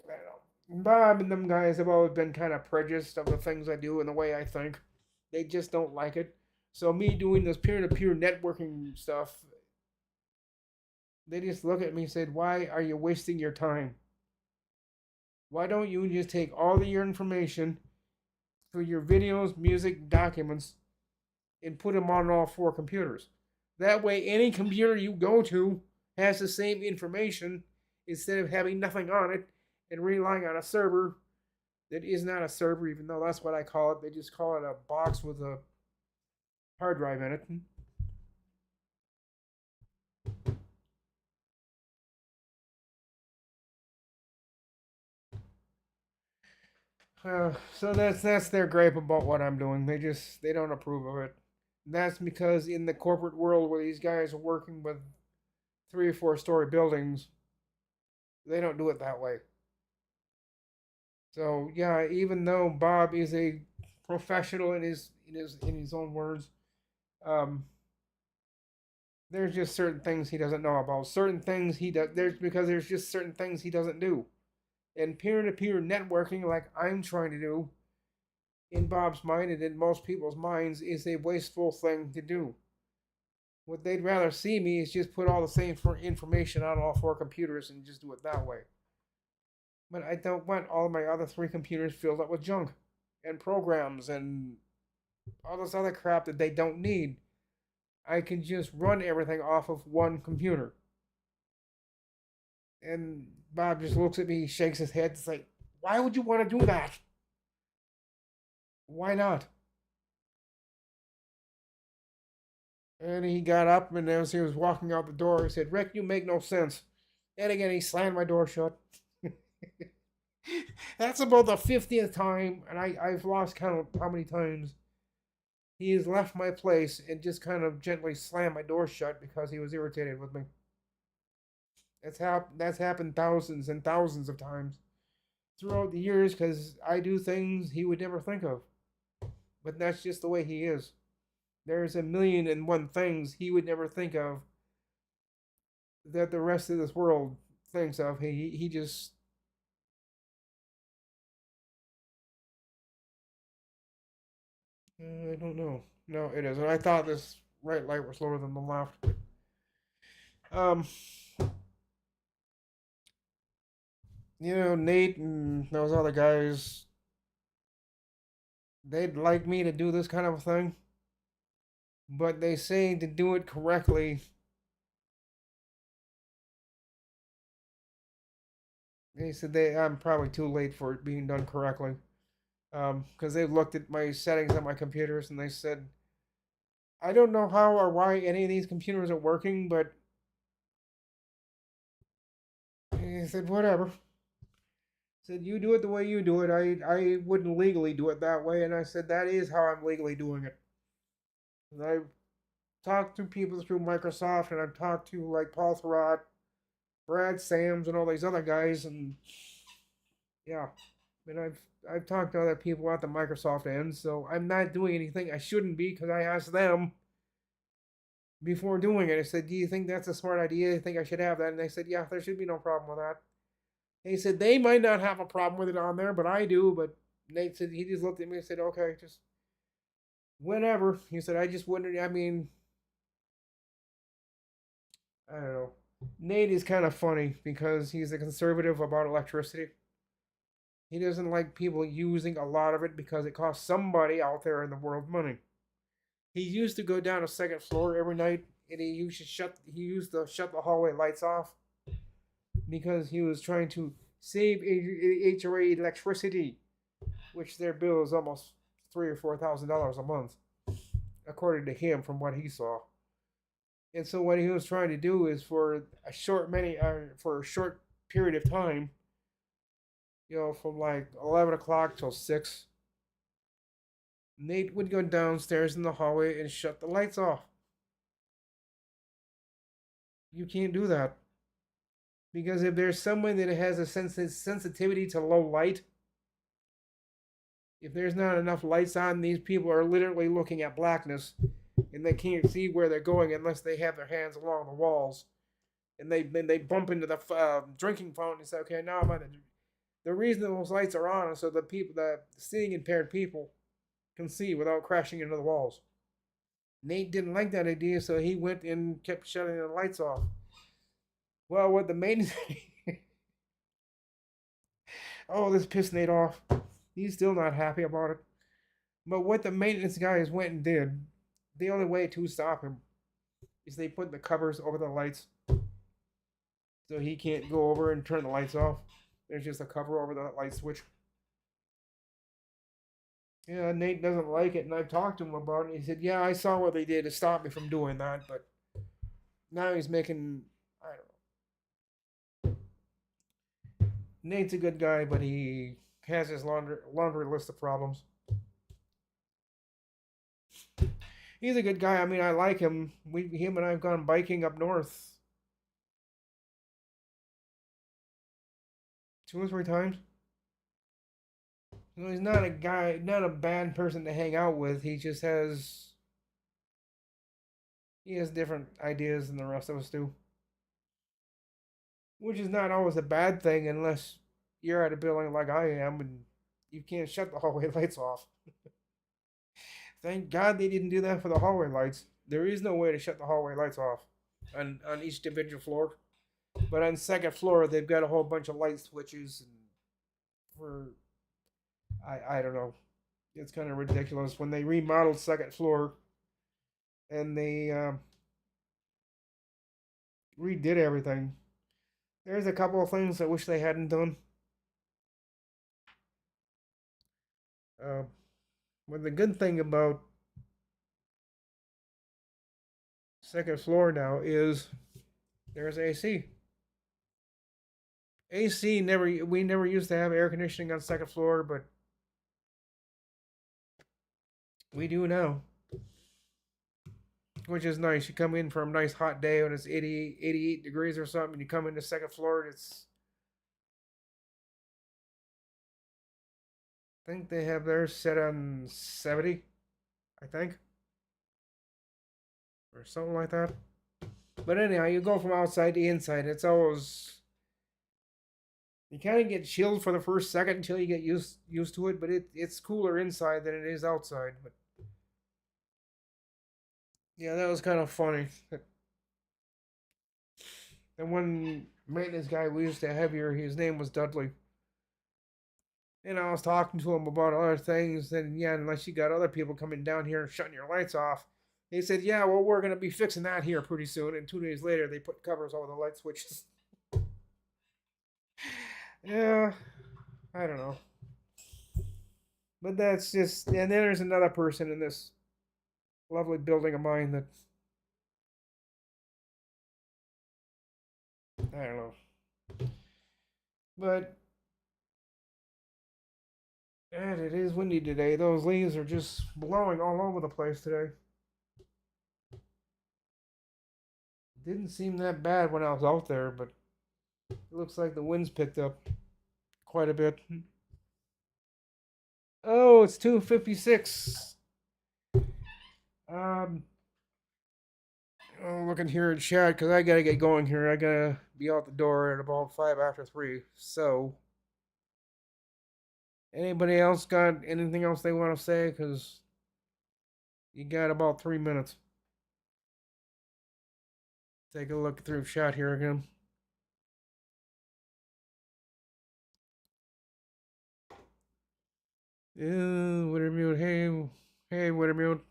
I don't know. Bob and them guys have always been kind of prejudiced of the things I do and the way I think. They just don't like it. So me doing this peer-to-peer networking stuff, they just look at me and said, "Why are you wasting your time? Why don't you just take all of your information for your videos, music, documents, and put them on all 4 computers? That way, any computer you go to has the same information instead of having nothing on it and relying on a server that is not a server, even though that's what I call it. They just call it a box with a hard drive in it." So that's their gripe about what I'm doing. They don't approve of it. And that's because in the corporate world where these guys are working with 3 or 4 story buildings, they don't do it that way. So yeah, even though Bob is a professional in his own words, um, there's just certain things he doesn't know about. Certain things he does. There's just certain things he doesn't do. And peer-to-peer networking, like I'm trying to do, in Bob's mind and in most people's minds, is a wasteful thing to do. What they'd rather see me is just put all the same information on all 4 computers and just do it that way. But I don't want all of my other 3 computers filled up with junk and programs and all this other crap that they don't need. I can just run everything off of one computer. And Bob just looks at me, shakes his head, it's like, why would you want to do that? Why not? And he got up, and as he was walking out the door, he said, Rick, you make no sense. And again, he slammed my door shut. That's about the 50th time, and I've lost count of how many times he has left my place and just kind of gently slammed my door shut because he was irritated with me. That's happened thousands and thousands of times throughout the years because I do things he would never think of. But that's just the way he is. There's a million and one things he would never think of that the rest of this world thinks of. He just I don't know. No, it isn't. I thought this right light was lower than the left. Um, Nate and those other guys, they'd like me to do this kind of a thing, but they say to do it correctly. They said I'm probably too late for it being done correctly. Because they looked at my settings on my computers and they said, I don't know how or why any of these computers are working, but he said, whatever. Said, you do it the way you do it. I wouldn't legally do it that way. And I said, that is how I'm legally doing it. And I've talked to people through Microsoft, and I've talked to like Paul Thurrott, Brad Sams, and all these other guys. And yeah, and I've talked to other people at the Microsoft end, so I'm not doing anything I shouldn't be because I asked them before doing it. I said, do you think that's a smart idea? Do you think I should have that? And they said, yeah, there should be no problem with that. He said they might not have a problem with it on there, but I do. But Nate said he just looked at me and said, okay, just whenever. He said, I just wouldn't. I mean, I don't know. Nate is kind of funny because he's a conservative about electricity. He doesn't like people using a lot of it because it costs somebody out there in the world money. He used to go down a second floor every night, and he used to shut the hallway lights off because he was trying to save HOA electricity, which their bill is almost $3,000 or $4,000 a month, according to him, from what he saw. And so what he was trying to do is for a short period of time, from like 11 o'clock till 6, Nate would go downstairs in the hallway and shut the lights off. You can't do that because if there's someone that has a sensitivity to low light, if there's not enough lights on, these people are literally looking at blackness and they can't see where they're going unless they have their hands along the walls. And they bump into the drinking fountain and say, okay, now I'm on the reason those lights are on is so the seeing impaired people can see without crashing into the walls. Nate didn't like that idea, so he went and kept shutting the lights off. Well, what the maintenance oh, this pissed Nate off. He's still not happy about it. But what the maintenance guys went and did, the only way to stop him is they put the covers over the lights so he can't go over and turn the lights off. There's just a cover over the light switch. Yeah, Nate doesn't like it, and I've talked to him about it. He said, yeah, I saw what they did to stop me from doing that, but now he's making, I don't know. Nate's a good guy, but he has his laundry list of problems. He's a good guy. I mean, I like him. Him and I've gone biking up north 2 or 3 times. He's not a guy, not a bad person to hang out with. He has different ideas than the rest of us do, which is not always a bad thing unless you're at a building like I am and you can't shut the hallway lights off. Thank God they didn't do that for the hallway lights. There is no way to shut the hallway lights off on each individual floor. But on second floor, they've got a whole bunch of light switches and for I don't know. It's kind of ridiculous when they remodeled second floor and they redid everything. There's a couple of things I wish they hadn't done. Uh, but the good thing about second floor now is there's AC. AC never we never used to have air conditioning on second floor, but we do now, which is nice. You come in for a nice hot day when it's 88 degrees or something, and you come in the second floor and it's I think they have theirs set on 70, I think, or something like that. But anyhow, you go from outside to inside. It's always you kind of get chilled for the first second until you get used to it. But it's cooler inside than it is outside. But yeah, that was kind of funny. And one maintenance guy we used to have here, his name was Dudley. And I was talking to him about other things. And yeah, unless you got other people coming down here and shutting your lights off. He said, yeah, well, we're going to be fixing that here pretty soon. And 2 days later, they put covers over the light switches. Yeah, I don't know. But that's just, and then there's another person in this lovely building of mine that, I don't know. But, and it is windy today. Those leaves are just blowing all over the place today. Didn't seem that bad when I was out there, but it looks like the wind's picked up quite a bit. Oh, it's 2:56. Um, I'm looking here at chat because I gotta get going here. I gotta be out the door at about 5 after 3. So, anybody else got anything else they want to say? Because you got about 3 minutes. Take a look through chat here again. Wintermute. Hey, Wintermute.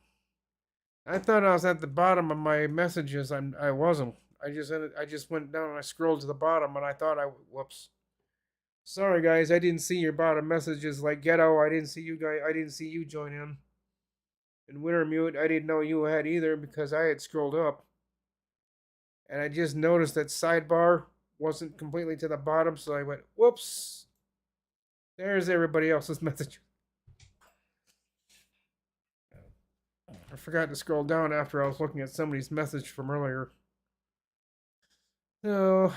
I thought I was at the bottom of my messages. I wasn't. I just went down and I scrolled to the bottom and I thought I whoops. Sorry guys, I didn't see your bottom messages like Ghetto. I didn't see you guys. I didn't see you join in. And Wintermute, I didn't know you had either because I had scrolled up and I just noticed that sidebar wasn't completely to the bottom, so I went whoops. There's everybody else's message. I forgot to scroll down after I was looking at somebody's message from earlier. So,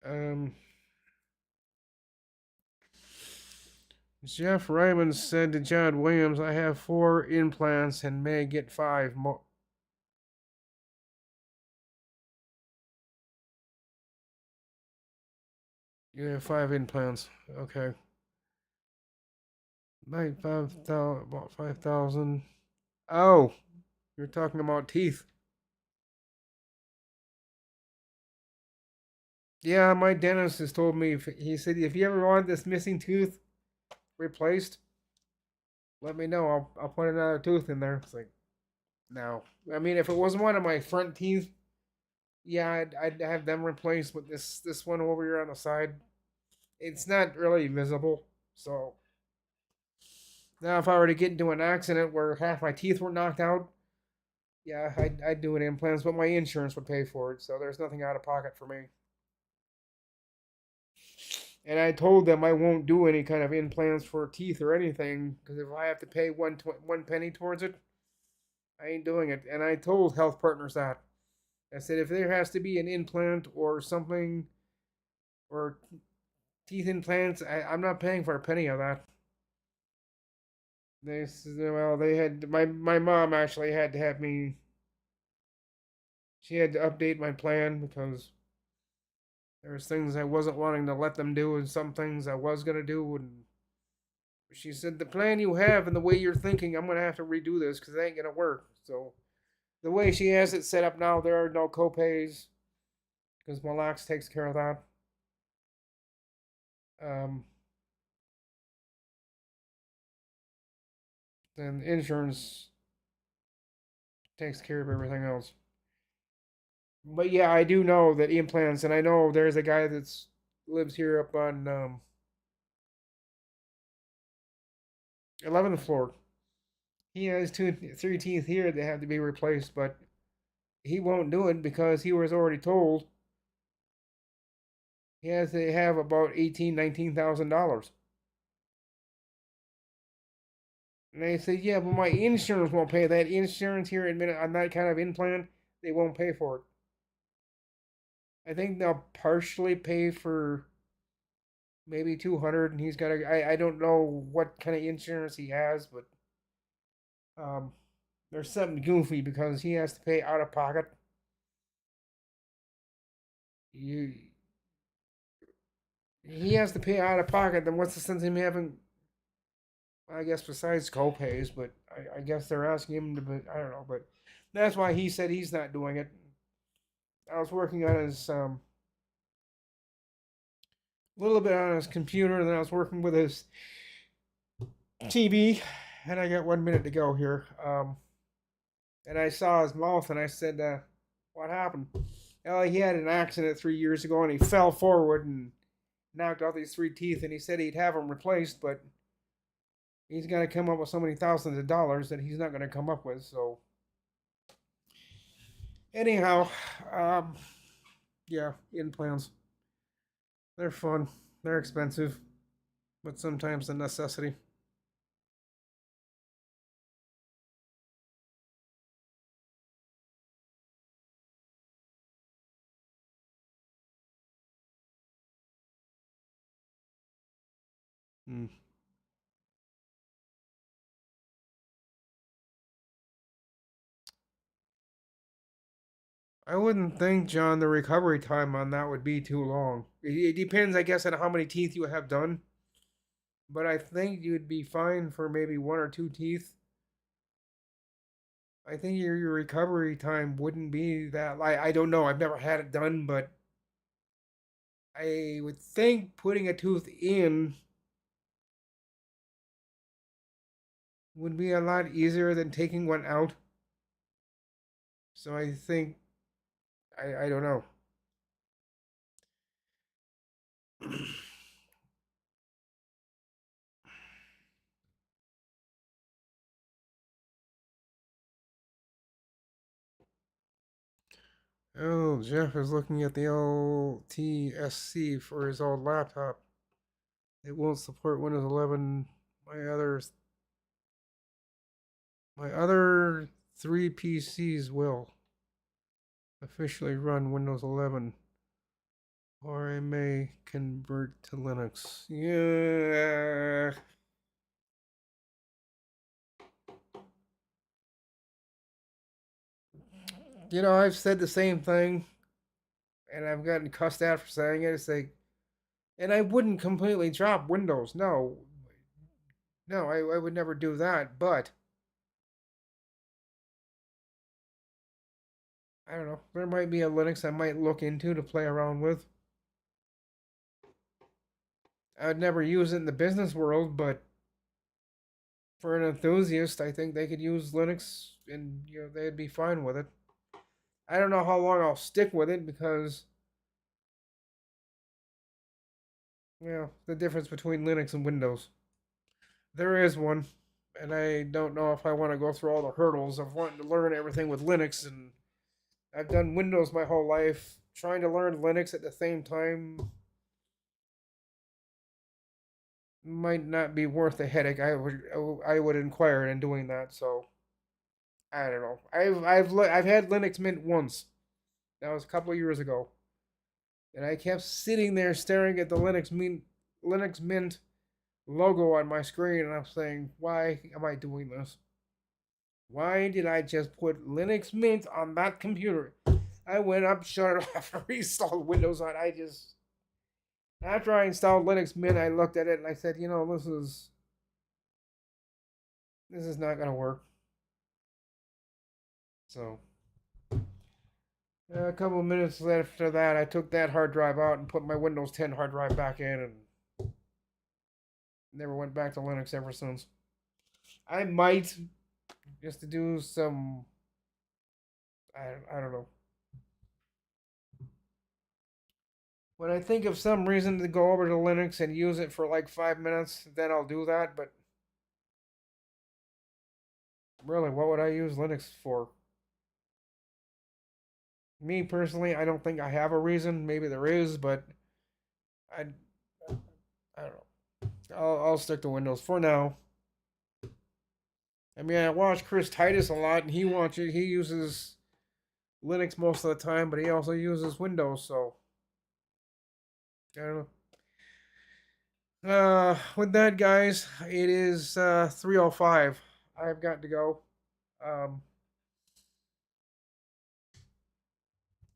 um, Jeff Ryman said to John Williams, I have 4 implants and may get 5 more. You have 5 implants. Okay. About 5,000. Oh, you're talking about teeth. Yeah, my dentist has told me, he said, if you ever want this missing tooth replaced, let me know. I'll put another tooth in there. It's like, no. I mean, if it wasn't one of my front teeth, yeah, I'd have them replaced. But this one over here on the side, it's not really visible. So now, if I were to get into an accident where half my teeth were knocked out, yeah, I'd do an implants, but my insurance would pay for it. So there's nothing out of pocket for me. And I told them I won't do any kind of implants for teeth or anything because if I have to pay one penny towards it, I ain't doing it. And I told Health Partners that. I said if there has to be an implant or something or teeth implants, I'm not paying for a penny of that. They well, they had my mom actually had to have me. She had to update my plan because there was things I wasn't wanting to let them do, and some things I was gonna do. And she said the plan you have and the way you're thinking, I'm gonna have to redo this because it ain't gonna work. So the way she has it set up now, there are no copays because Malox takes care of that. Um, and insurance takes care of everything else. But yeah, I do know that implants, and I know there's a guy that's lives here up on 11th floor. He has three teeth here that have to be replaced, but he won't do it because he was already told he has to have about $19,000. And they said, yeah, but my insurance won't pay that. Insurance here admitted on that kind of implant, they won't pay for it. I think they'll partially pay for maybe 200, and he's got to. I don't know what kind of insurance he has, but um, there's something goofy because he has to pay out of pocket. You he has to pay out of pocket. Then what's the sense of him having? I guess besides co-pays, but I guess they're asking him to. But I don't know, but that's why he said he's not doing it. I was working on his a little bit on his computer, and then I was working with his TV, and I got 1 minute to go here. And I saw his mouth, and I said, "What happened?" Well, he had an accident 3 years ago, and he fell forward and knocked out these three teeth. And he said he'd have them replaced, but he's got to come up with so many thousands of dollars that he's not going to come up with. So, anyhow, um, yeah, implants. They're fun. They're expensive, but sometimes a necessity. Hmm. I wouldn't think, John, the recovery time on that would be too long. It depends, I guess, on how many teeth you have done. But I think you'd be fine for maybe one or two teeth. I think your recovery time wouldn't be that. I don't know. I've never had it done, but I would think putting a tooth in would be a lot easier than taking one out. So I think I don't know. Oh, Jeff is looking at the LTSC for his old laptop. It won't support Windows 11. My others, my other three PCs will officially run Windows 11, or I may convert to Linux. Yeah. I've said the same thing, and I've gotten cussed out for saying it. It's like, and I wouldn't completely drop Windows. No, no, I would never do that. But I don't know. There might be a Linux I might look into to play around with. I would never use it in the business world, but for an enthusiast, I think they could use Linux, and they'd be fine with it. I don't know how long I'll stick with it because the difference between Linux and Windows. There is one, and I don't know if I want to go through all the hurdles of wanting to learn everything with Linux. And I've done Windows my whole life. Trying to learn Linux at the same time might not be worth the headache I would inquire in doing that. So I don't know. I've had Linux Mint once. That was a couple of years ago, and I kept sitting there staring at the Linux Mint logo on my screen, and I'm saying, why am I doing this? Why did I just put Linux Mint on that computer? I went up, shut it off, and reinstalled Windows on. After I installed Linux Mint, I looked at it and I said, this is not gonna work. So a couple of minutes after that, I took that hard drive out and put my Windows 10 hard drive back in, and never went back to Linux ever since. I might just to do some I don't know. When I think of some reason to go over to Linux and use it for like 5 minutes, then I'll do that. But really, what would I use Linux for? Me personally, I don't think I have a reason. Maybe there is, but I I don't know. I'll stick to Windows for now. I mean, I watch Chris Titus a lot, and he uses Linux most of the time, but he also uses Windows. So I don't know. With that, guys, it is 3:05. I've got to go. Um,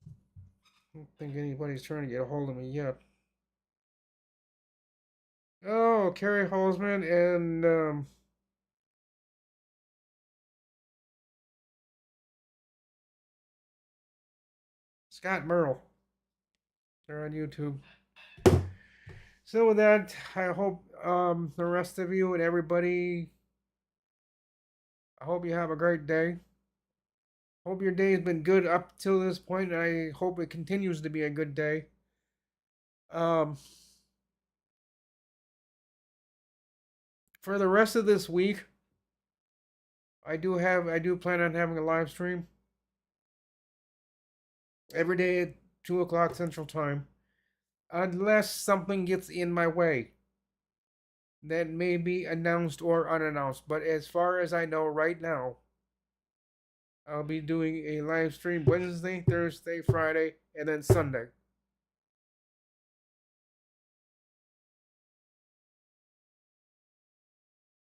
I don't think anybody's trying to get a hold of me yet. Oh, Kerry Holzman and Scott Merle. They're on YouTube. So with that, I hope the rest of you and everybody, I hope you have a great day. Hope your day has been good up till this point, and I hope it continues to be a good day. Um, for the rest of this week, I do plan on having a live stream every day at 2 o'clock Central Time, unless something gets in my way that may be announced or unannounced. But as far as I know right now, I'll be doing a live stream Wednesday, Thursday, Friday, and then Sunday.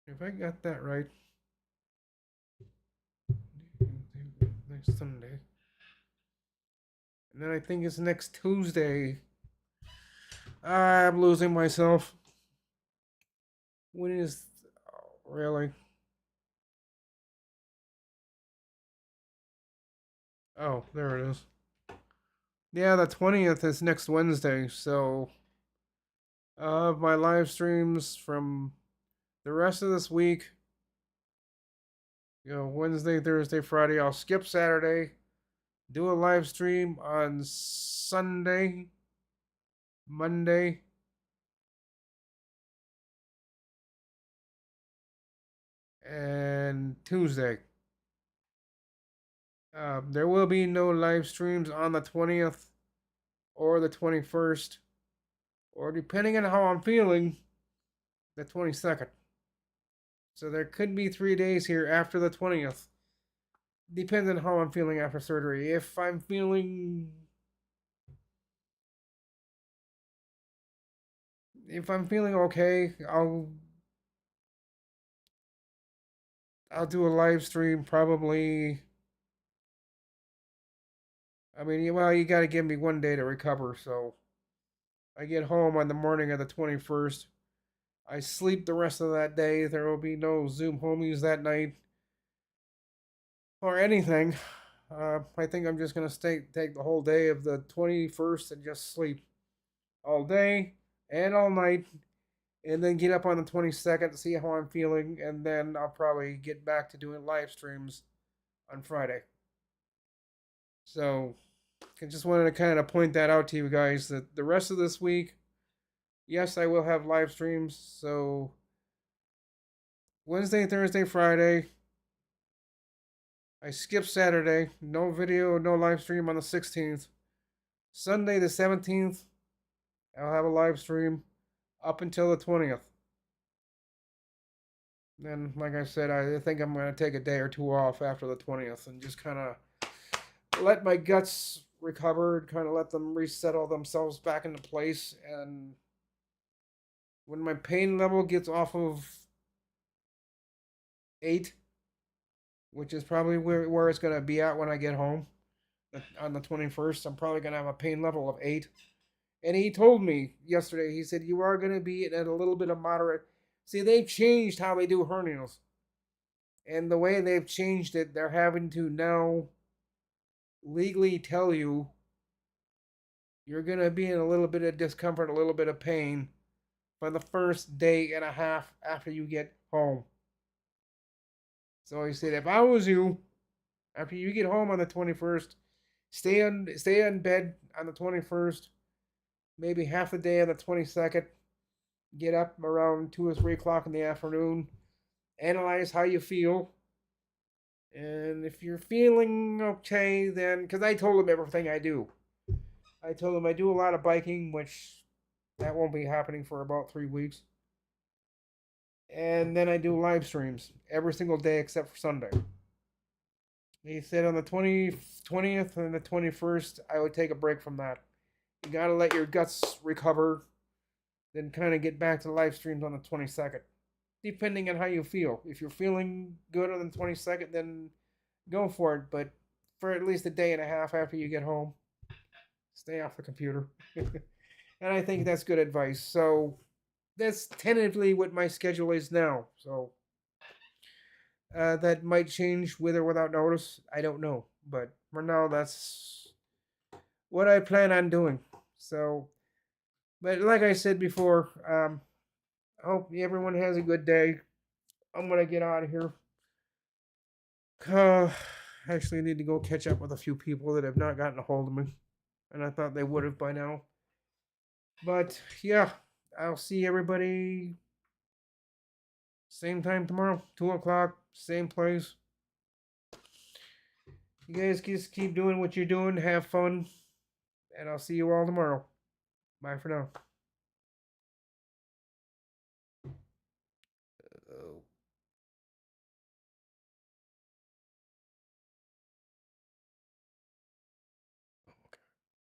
If I got that right, next Sunday. And then I think it's next Tuesday. I'm losing myself. When is. Oh, really? Oh, there it is. Yeah, the 20th is next Wednesday. So, my live streams from the rest of this week, Wednesday, Thursday, Friday. I'll skip Saturday, do a live stream on Sunday, Monday, and Tuesday. There will be no live streams on the 20th or the 21st, or depending on how I'm feeling, the 22nd. So there could be 3 days here after the 20th. Depends on how I'm feeling after surgery. If I'm feeling okay, I'll do a live stream probably. I mean, well, you got to give me one day to recover. So I get home on the morning of the 21st. I sleep the rest of that day. There will be no Zoom homies that night or anything. I think I'm just gonna take the whole day of the 21st and just sleep all day and all night, and then get up on the 22nd to see how I'm feeling, and then I'll probably get back to doing live streams on Friday. So I just wanted to kind of point that out to you guys that the rest of this week, yes, I will have live streams. So Wednesday, Thursday, Friday. I skip Saturday. No video, no live stream on the 16th. Sunday, the 17th, I'll have a live stream up until the 20th. Then, like I said, I think I'm going to take a day or two off after the 20th and just kind of let my guts recover, kind of let them resettle themselves back into place. And when my pain level gets off of 8, which is probably where it's going to be at when I get home on the 21st, I'm probably going to have a pain level of 8. And he told me yesterday, he said, you are going to be at a little bit of moderate. See, they've changed how they do hernias. And the way they've changed it, they're having to now legally tell you you're going to be in a little bit of discomfort, a little bit of pain for the first day and a half after you get home. So he said, if I was you, After you get home on the 21st, stay in bed on the 21st, maybe half the day on the 22nd. Get up around 2 or 3 o'clock in the afternoon. Analyze how you feel, and if you're feeling okay, then because I told them everything I do. I told them I do a lot of biking, which that won't be happening for about 3 weeks. And then I do live streams every single day except for Sunday. He said on the 20th and the 21st, I would take a break from that. You gotta let your guts recover, then kind of get back to live streams on the 22nd, depending on how you feel. If you're feeling good on the 22nd, then go for it. But for at least a day and a half after you get home, stay off the computer. And I think that's good advice. So that's tentatively what my schedule is now. So that might change with or without notice. I don't know. But for now, that's what I plan on doing. So, but like I said before, I hope everyone has a good day. I'm going to get out of here. Uh, actually, I need to go catch up with a few people that have not gotten a hold of me. And I thought they would have by now. But yeah, I'll see everybody same time tomorrow, 2 o'clock, same place. You guys just keep doing what you're doing, have fun, and I'll see you all tomorrow. Bye for now.